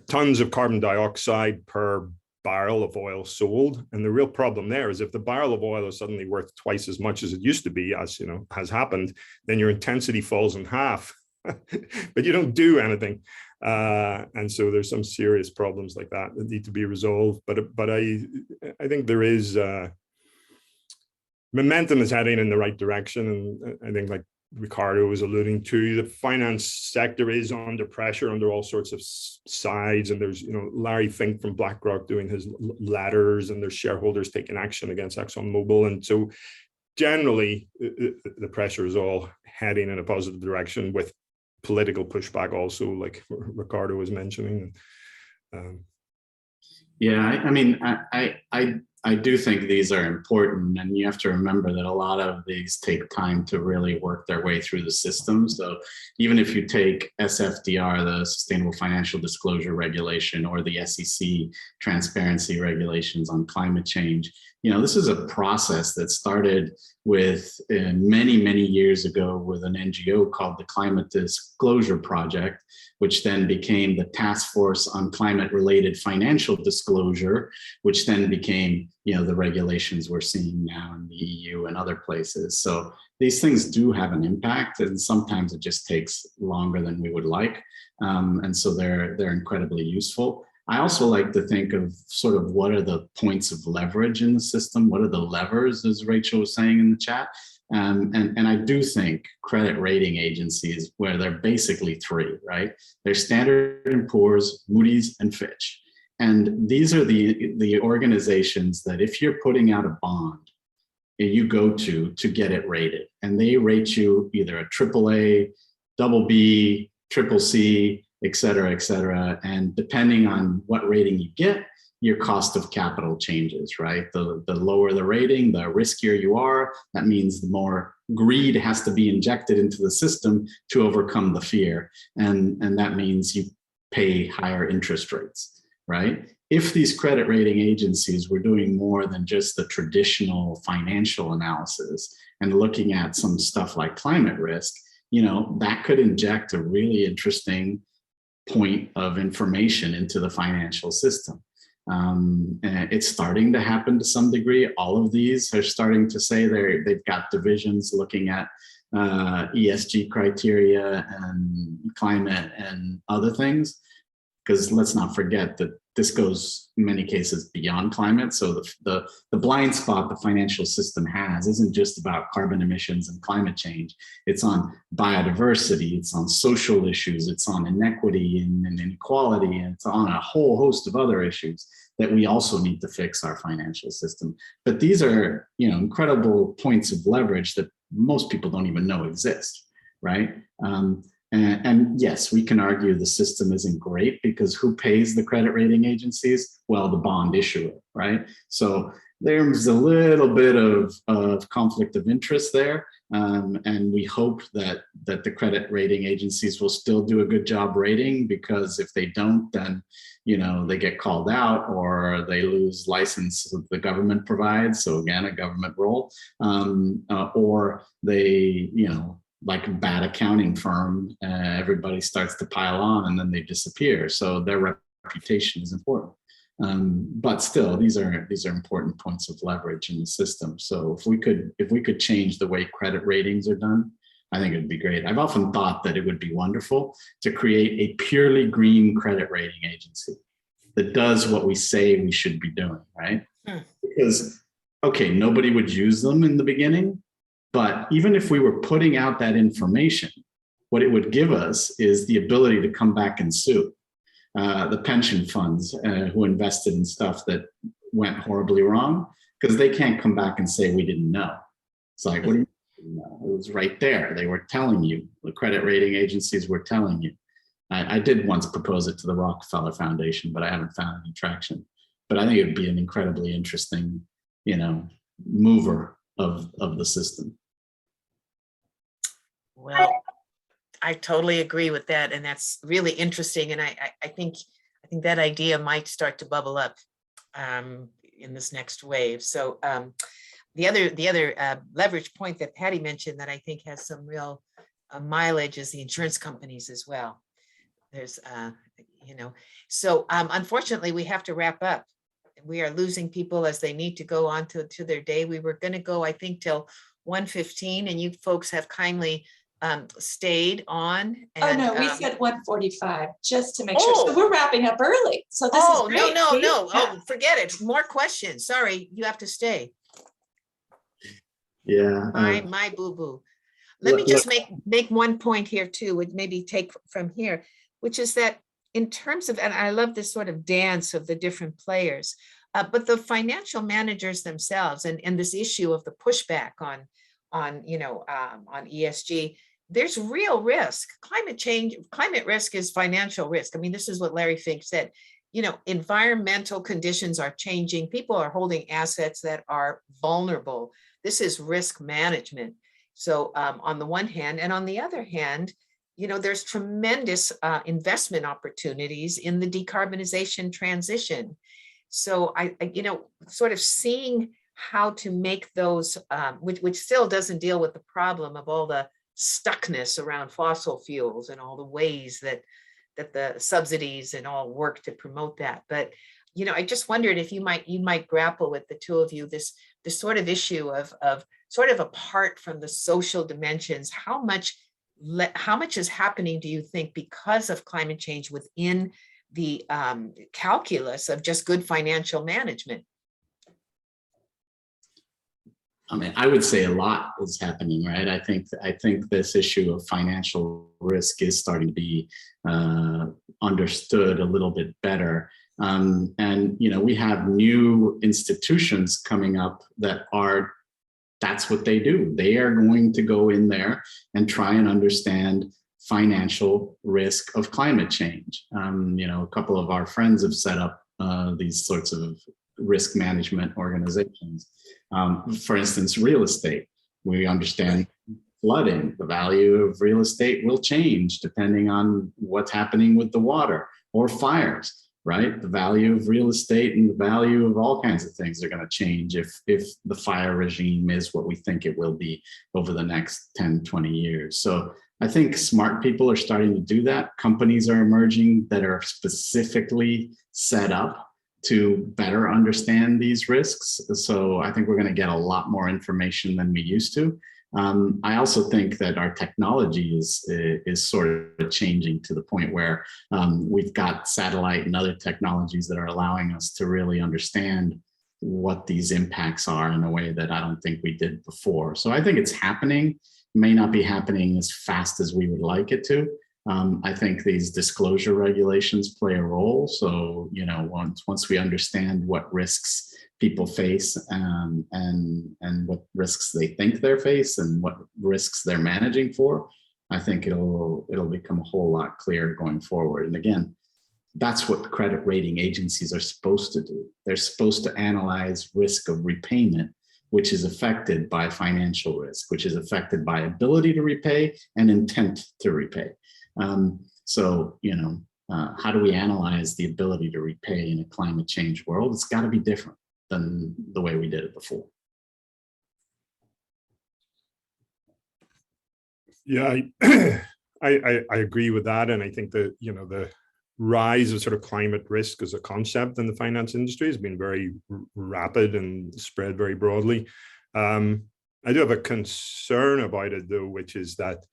tons of carbon dioxide per barrel of oil sold. And the real problem there is if the barrel of oil is suddenly worth twice as much as it used to be, as has happened, then your intensity falls in half, but you don't do anything. And so there's some serious problems like that need to be resolved. But I think there is momentum is heading in the right direction. And I think, like Ricardo was alluding to, the finance sector is under pressure under all sorts of sides. And there's, Larry Fink from BlackRock doing his letters, and there's shareholders taking action against ExxonMobil. And so generally, the pressure is all heading in a positive direction, with political pushback also, like Ricardo was mentioning.
I do think these are important, and you have to remember that a lot of these take time to really work their way through the system. So even if you take SFDR, the Sustainable Financial Disclosure Regulation, or the SEC transparency regulations on climate change, this is a process that started with many, many years ago with an NGO called the Climate Disclosure Project, which then became the Task Force on Climate-Related Financial Disclosure, which then became, the regulations we're seeing now in the EU and other places. So these things do have an impact, and sometimes it just takes longer than we would like. And so they're incredibly useful. I also like to think of sort of what are the points of leverage in the system? What are the levers, as Rachel was saying in the chat? And I do think credit rating agencies, where they're basically three, right? They're Standard & Poor's, Moody's, and Fitch. And these are the organizations that if you're putting out a bond, you go to get it rated. And they rate you either a AAA, BB, CCC, et cetera, and depending on what rating you get, your cost of capital changes, right? The lower the rating, the riskier you are. That means the more greed has to be injected into the system to overcome the fear. And that means you pay higher interest rates, right? If these credit rating agencies were doing more than just the traditional financial analysis and looking at some stuff like climate risk, that could inject a really interesting point of information into the financial system. And it's starting to happen to some degree. All of these are starting to say they've got divisions looking at ESG criteria and climate and other things, because let's not forget that this goes in many cases beyond climate. So the blind spot the financial system has isn't just about carbon emissions and climate change. It's on biodiversity, it's on social issues, it's on inequity and inequality, and it's on a whole host of other issues that we also need to fix our financial system. But these are, incredible points of leverage that most people don't even know exist, right? And yes, we can argue the system isn't great, because who pays the credit rating agencies? Well, the bond issuer, right? So there's a little bit of conflict of interest there. And we hope that the credit rating agencies will still do a good job rating, because if they don't, then, they get called out, or they lose license that the government provides. So again, a government role, or they, like a bad accounting firm, everybody starts to pile on and then they disappear. So their reputation is important. But still, these are important points of leverage in the system. So if we could change the way credit ratings are done, I think it'd be great. I've often thought that it would be wonderful to create a purely green credit rating agency that does what we say we should be doing, right? Because, okay, nobody would use them in the beginning, but even if we were putting out that information, what it would give us is the ability to come back and sue the pension funds who invested in stuff that went horribly wrong, because they can't come back and say we didn't know. It's like, what do you know? It was right there. They were telling you. The credit rating agencies were telling you. I did once propose it to the Rockefeller Foundation, but I haven't found any traction. But I think it would be an incredibly interesting, mover of the system.
Well, I totally agree with that, and that's really interesting. And I think that idea might start to bubble up in this next wave. So the other leverage point that Paddy mentioned that I think has some real mileage is the insurance companies as well. There's so unfortunately we have to wrap up. We are losing people as they need to go on to their day. We were going to go, I think, till 1:15, and you folks have kindly stayed on. And,
oh no, we said 1:45 just to make sure. So we're wrapping up early. So this is great.
No.
Yeah.
Oh, forget it. More questions. Sorry, you have to stay.
Yeah.
My boo-boo. Let me just make one point here too, would maybe take from here, which is that in terms of, and I love this sort of dance of the different players, but the financial managers themselves and this issue of the pushback on ESG, there's real risk. Climate risk is financial risk. I mean, this is what Larry Fink said. Environmental conditions are changing. People are holding assets that are vulnerable. This is risk management. So on the one hand, and on the other hand, there's tremendous investment opportunities in the decarbonization transition. So I sort of seeing how to make those, which still doesn't deal with the problem of all the stuckness around fossil fuels and all the ways that the subsidies and all work to promote that. But I just wondered if you might grapple with, the two of you, this sort of issue of sort of apart from the social dimensions, how much is happening, do you think, because of climate change within the calculus of just good financial management?
I mean, I would say a lot is happening, right? I think this issue of financial risk is starting to be understood a little bit better. And we have new institutions coming up that's what they do. They are going to go in there and try and understand financial risk of climate change. A couple of our friends have set up these sorts of risk management organizations. For instance, real estate. We understand flooding. The value of real estate will change depending on what's happening with the water, or fires. Right? The value of real estate and the value of all kinds of things are going to change if the fire regime is what we think it will be over the next 10, 20 years. So I think smart people are starting to do that. Companies are emerging that are specifically set up to better understand these risks. So I think we're going to get a lot more information than we used to. I also think that our technology is sort of changing to the point where we've got satellite and other technologies that are allowing us to really understand what these impacts are in a way that I don't think we did before. So I think it's happening. It may not be happening as fast as we would like it to. I think these disclosure regulations play a role. So, once we understand what risks people face and what risks they think they face and what risks they're managing for, I think it'll become a whole lot clearer going forward. And again, that's what credit rating agencies are supposed to do. They're supposed to analyze risk of repayment, which is affected by financial risk, which is affected by ability to repay and intent to repay. How do we analyze the ability to repay in a climate change world? It's got to be different than the way we did it before.
Yeah, I agree with that. And I think that, the rise of sort of climate risk as a concept in the finance industry has been very rapid and spread very broadly. I do have a concern about it though, which is that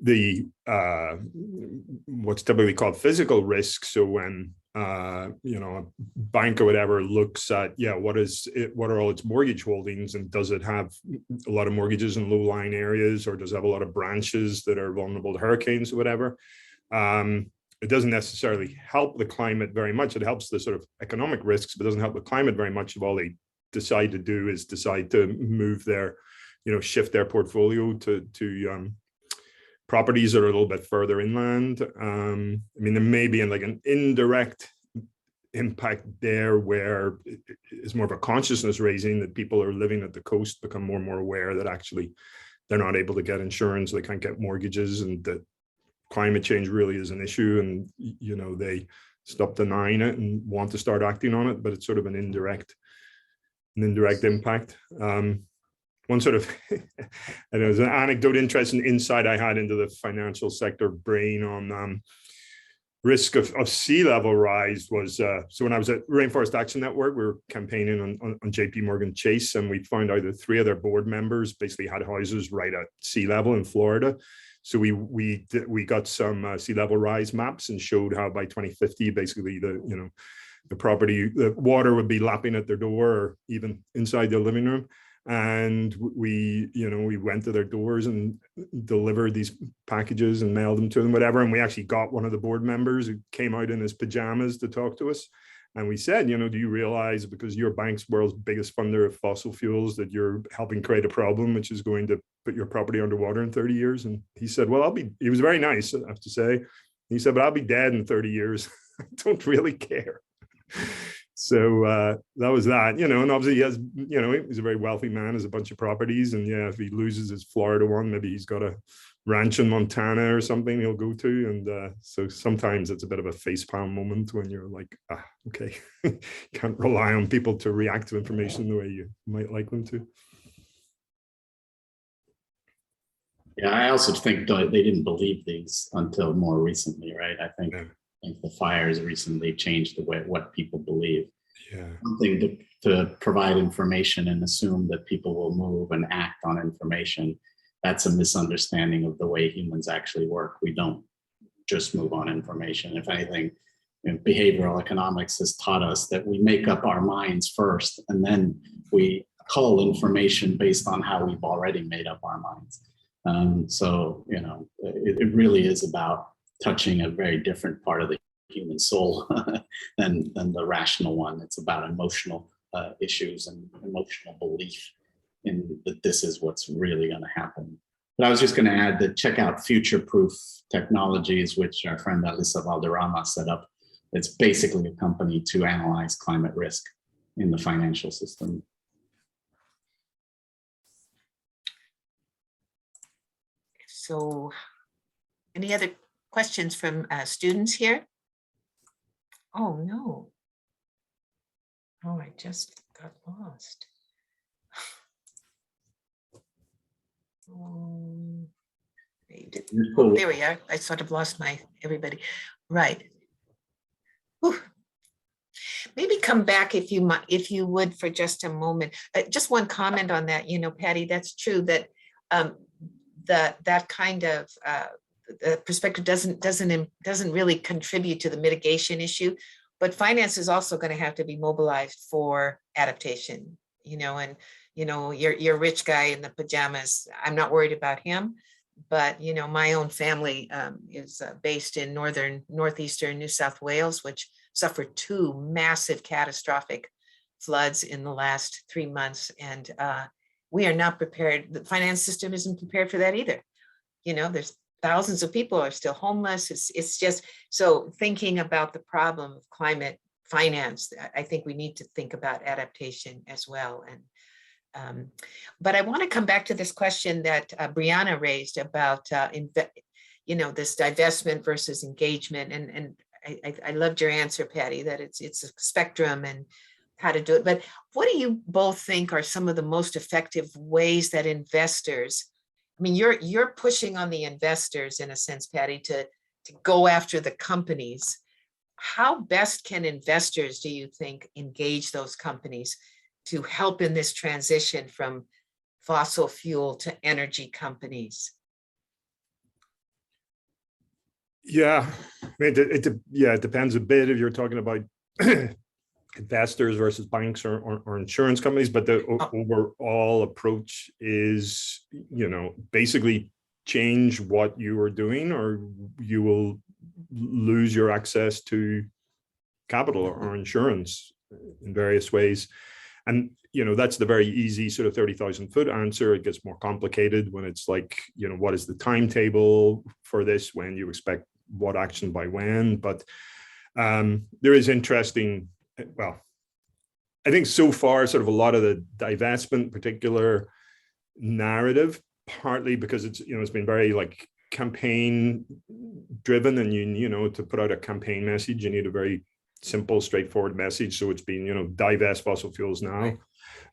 the what's typically called physical risk. So when you know, a bank or whatever looks at, yeah, what are all its mortgage holdings, and does it have a lot of mortgages in low-lying areas, or does it have a lot of branches that are vulnerable to hurricanes or whatever? It doesn't necessarily help the climate very much. It helps the sort of economic risks, but doesn't help the climate very much if all they decide to do is decide to move their, you know, shift their portfolio to properties that are a little bit further inland. I mean, there may be like an indirect impact there where it's more of a consciousness raising, that people are living at the coast become more and more aware that actually they're not able to get insurance, they can't get mortgages, and that climate change really is an issue, and you know, they stop denying it and want to start acting on it, but it's sort of an indirect impact. One sort of, I know, there's an anecdote, interesting insight I had into the financial sector brain on risk of sea level rise was, so when I was at Rainforest Action Network, we were campaigning on JP Morgan Chase, and we found out that 3 of their board members basically had houses right at sea level in Florida. So we got some sea level rise maps and showed how by 2050, basically the water would be lapping at their door or even inside their living room. And we went to their doors and delivered these packages and mailed them to them, whatever. And we actually got one of the board members who came out in his pajamas to talk to us. And we said, you know, do you realize, because your bank's world's biggest funder of fossil fuels, that you're helping create a problem which is going to put your property underwater in 30 years? And he said, well, he was very nice, I have to say. He said, but I'll be dead in 30 years. I don't really care. So that was that, you know, and obviously he has, you know, he's a very wealthy man, has a bunch of properties, and yeah, if he loses his Florida one, maybe he's got a ranch in Montana or something he'll go to. And so sometimes it's a bit of a facepalm moment when you're like, okay, can't rely on people to react to information the way you might like them to.
Yeah, I also think they didn't believe these until more recently, right? I think the fires recently changed the way what people believe.
Yeah.
Something to provide information and assume that people will move and act on information. That's a misunderstanding of the way humans actually work. We don't just move on information. If anything, behavioral economics has taught us that we make up our minds first, and then we cull information based on how we've already made up our minds. So, you know, it really is about touching a very different part of the human soul than the rational one. It's about emotional issues and emotional belief in that this is what's really going to happen. But I was just going to add that check out future-proof technologies, which our friend Alyssa Valderrama set up. It's basically a company to analyze climate risk in the financial system.
So any other questions from students here? Oh, no. Oh, I just got lost. Oh, there we are. I sort of lost everybody. Right. Whew. Maybe come back if you would for just a moment. Just one comment on that. You know, Paddy, that's true that that kind of the perspective doesn't really contribute to the mitigation issue, but finance is also going to have to be mobilized for adaptation. You know, and you know, your rich guy in the pajamas, I'm not worried about him, but you know, my own family is based in northeastern New South Wales, which suffered 2 massive catastrophic floods in the last 3 months, and we are not prepared. The finance system isn't prepared for that either. You know, there's thousands of people are still homeless. It's just, so thinking about the problem of climate finance, I think we need to think about adaptation as well. And but I want to come back to this question that Brianna raised about you know, this divestment versus engagement, and I loved your answer, Paddy, that it's a spectrum and how to do it. But what do you both think are some of the most effective ways that investors, I mean, you're pushing on the investors in a sense, Paddy, to go after the companies. How best can investors, do you think, engage those companies to help in this transition from fossil fuel to energy companies?
Yeah, I mean, it depends a bit if you're talking about investors versus banks or insurance companies, but the overall approach is, basically change what you are doing or you will lose your access to capital or insurance in various ways. And, that's the very easy sort of 30,000-foot answer. It gets more complicated when it's like, what is the timetable for this, when you expect what action by when. But there is interesting, well, I think so far, sort of a lot of the divestment particular narrative, partly because it's been very like campaign driven, and to put out a campaign message, you need a very simple, straightforward message. So it's been, divest fossil fuels now.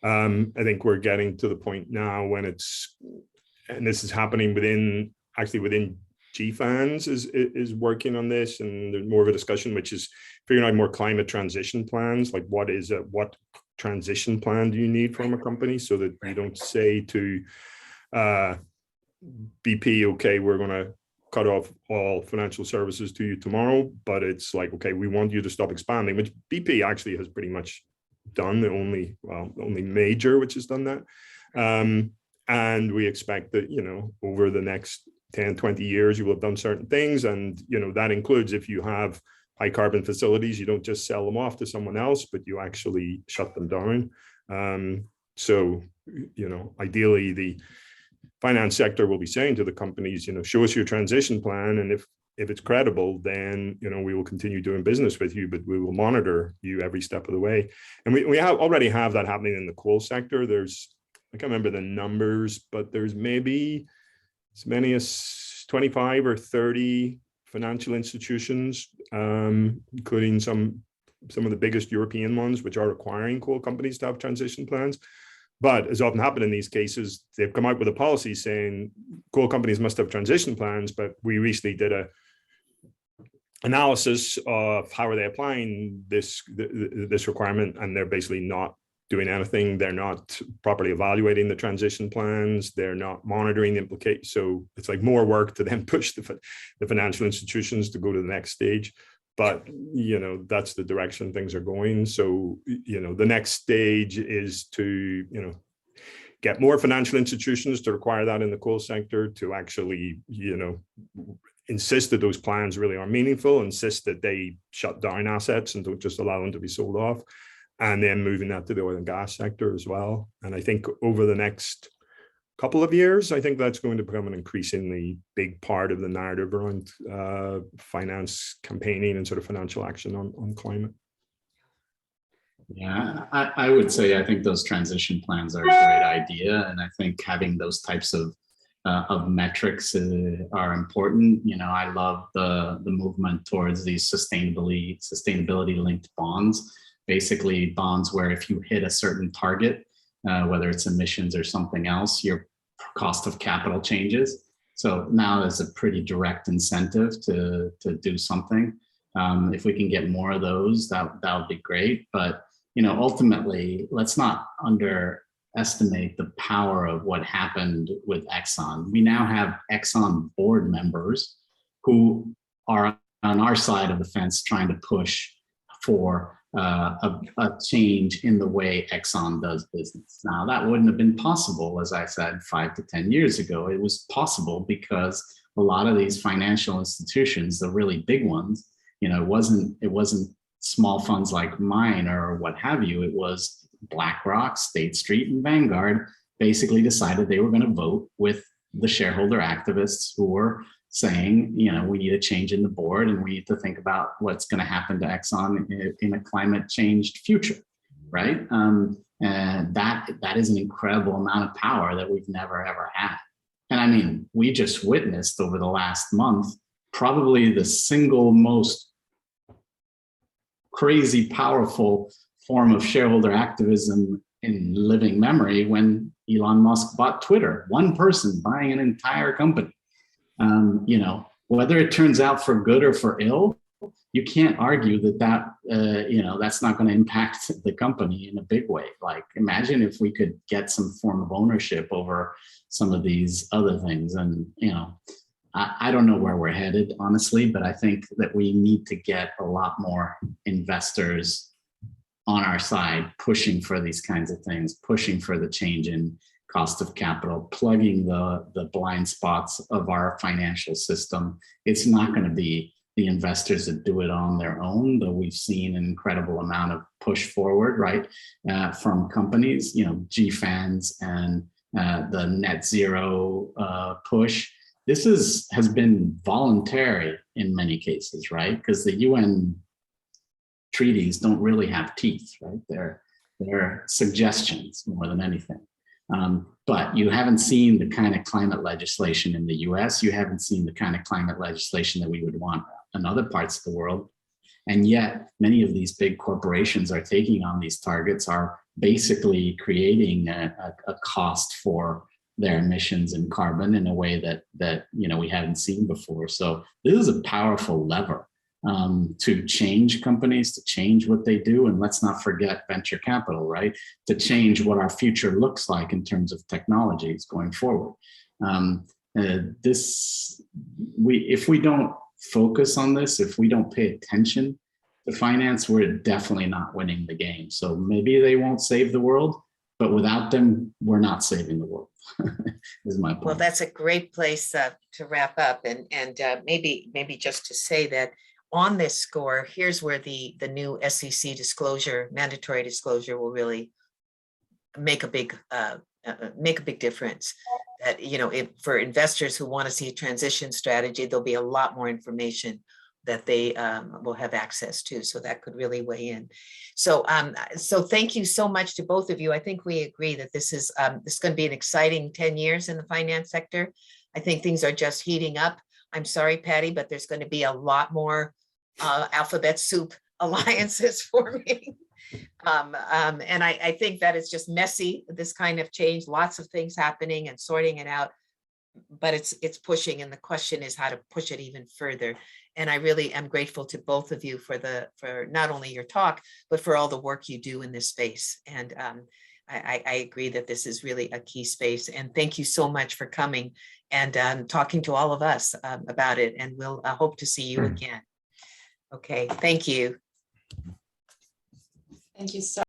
I think we're getting to the point now when and this is happening within GFANZ is working on this, and there's more of a discussion, which is figuring out more climate transition plans. Like what transition plan do you need from a company, so that you don't say to BP, okay, we're going to cut off all financial services to you tomorrow, but it's like, okay, we want you to stop expanding, which BP actually has pretty much done, the only major which has done that. And we expect that, over the next 10, 20 years, you will have done certain things. And, that includes if you have high carbon facilities, you don't just sell them off to someone else, but you actually shut them down. So, ideally the finance sector will be saying to the companies, show us your transition plan. And if it's credible, then, we will continue doing business with you, but we will monitor you every step of the way. And we already have that happening in the coal sector. I can't remember the numbers, but there's maybe as many as 25 or 30 financial institutions, including some of the biggest European ones, which are requiring coal companies to have transition plans. But as often happened in these cases, they've come out with a policy saying coal companies must have transition plans. But we recently did a analysis of how are they applying this requirement, and they're basically not doing anything. They're not properly evaluating the transition plans. They're not monitoring the implications. So it's like more work to then push the financial institutions to go to the next stage. But, that's the direction things are going. So, the next stage is to, get more financial institutions to require that in the coal sector, to actually, insist that those plans really are meaningful, insist that they shut down assets and don't just allow them to be sold off, and then moving that to the oil and gas sector as well. And I think over the next couple of years, I think that's going to become an increasingly big part of the narrative around finance campaigning and sort of financial action on climate.
Yeah, I would say I think those transition plans are a great idea, and I think having those types of metrics are important. I love the movement towards these sustainability linked bonds. Basically, bonds where if you hit a certain target, whether it's emissions or something else, your cost of capital changes. So now there's a pretty direct incentive to do something. If we can get more of those, that would be great. But ultimately, let's not underestimate the power of what happened with Exxon. We now have Exxon board members who are on our side of the fence trying to push for a change in the way Exxon does business. Now, that wouldn't have been possible, as I said, 5 to 10 years ago. It was possible because a lot of these financial institutions, the really big ones, it wasn't small funds like mine or what have you. It was BlackRock, State Street, and Vanguard basically decided they were going to vote with the shareholder activists who were saying, we need a change in the board, and we need to think about what's going to happen to Exxon in a climate changed future, right? And that is an incredible amount of power that we've never, ever had. And I mean, we just witnessed over the last month, probably the single most crazy powerful form of shareholder activism in living memory when Elon Musk bought Twitter. One person buying an entire company. Whether it turns out for good or for ill, you can't argue that you know, that's not going to impact the company in a big way. Like, imagine if we could get some form of ownership over some of these other things. And, you know, I don't know where we're headed, honestly, but I think that we need to get a lot more investors on our side, pushing for these kinds of things, pushing for the change in cost of capital, plugging the blind spots of our financial system. It's not going to be the investors that do it on their own, though we've seen an incredible amount of push forward, right, from companies, you know, GFANZ and the net zero push. This has been voluntary in many cases, right? Because the UN treaties don't really have teeth, right? They're suggestions more than anything. But you haven't seen the kind of climate legislation in the US. You haven't seen the kind of climate legislation that we would want in other parts of the world. And yet many of these big corporations are taking on these targets, are basically creating a cost for their emissions and carbon in a way that you know, we haven't seen before. So this is a powerful lever to change companies, to change what they do. And let's not forget venture capital, right? To change what our future looks like in terms of technologies going forward. If we don't focus on this, if we don't pay attention to finance, we're definitely not winning the game. So maybe they won't save the world, but without them, we're not saving the world. Is my point.
Well, that's a great place to wrap up, and maybe just to say that on this score, here's where the new SEC disclosure, mandatory disclosure, will really make a big difference. That, you know, for investors who want to see a transition strategy, there'll be a lot more information that they will have access to. So that could really weigh in. So thank you so much to both of you. I think we agree that this is going to be an exciting 10 years in the finance sector. I think things are just heating up. I'm sorry, Paddy, but there's going to be a lot more alphabet soup alliances forming. And I think that it's just messy, this kind of change, lots of things happening and sorting it out, but it's pushing, and the question is how to push it even further. And I really am grateful to both of you for not only your talk, but for all the work you do in this space. And I agree that this is really a key space. And thank you so much for coming and talking to all of us about it. And we'll hope to see you again. Okay, thank you.
Thank you so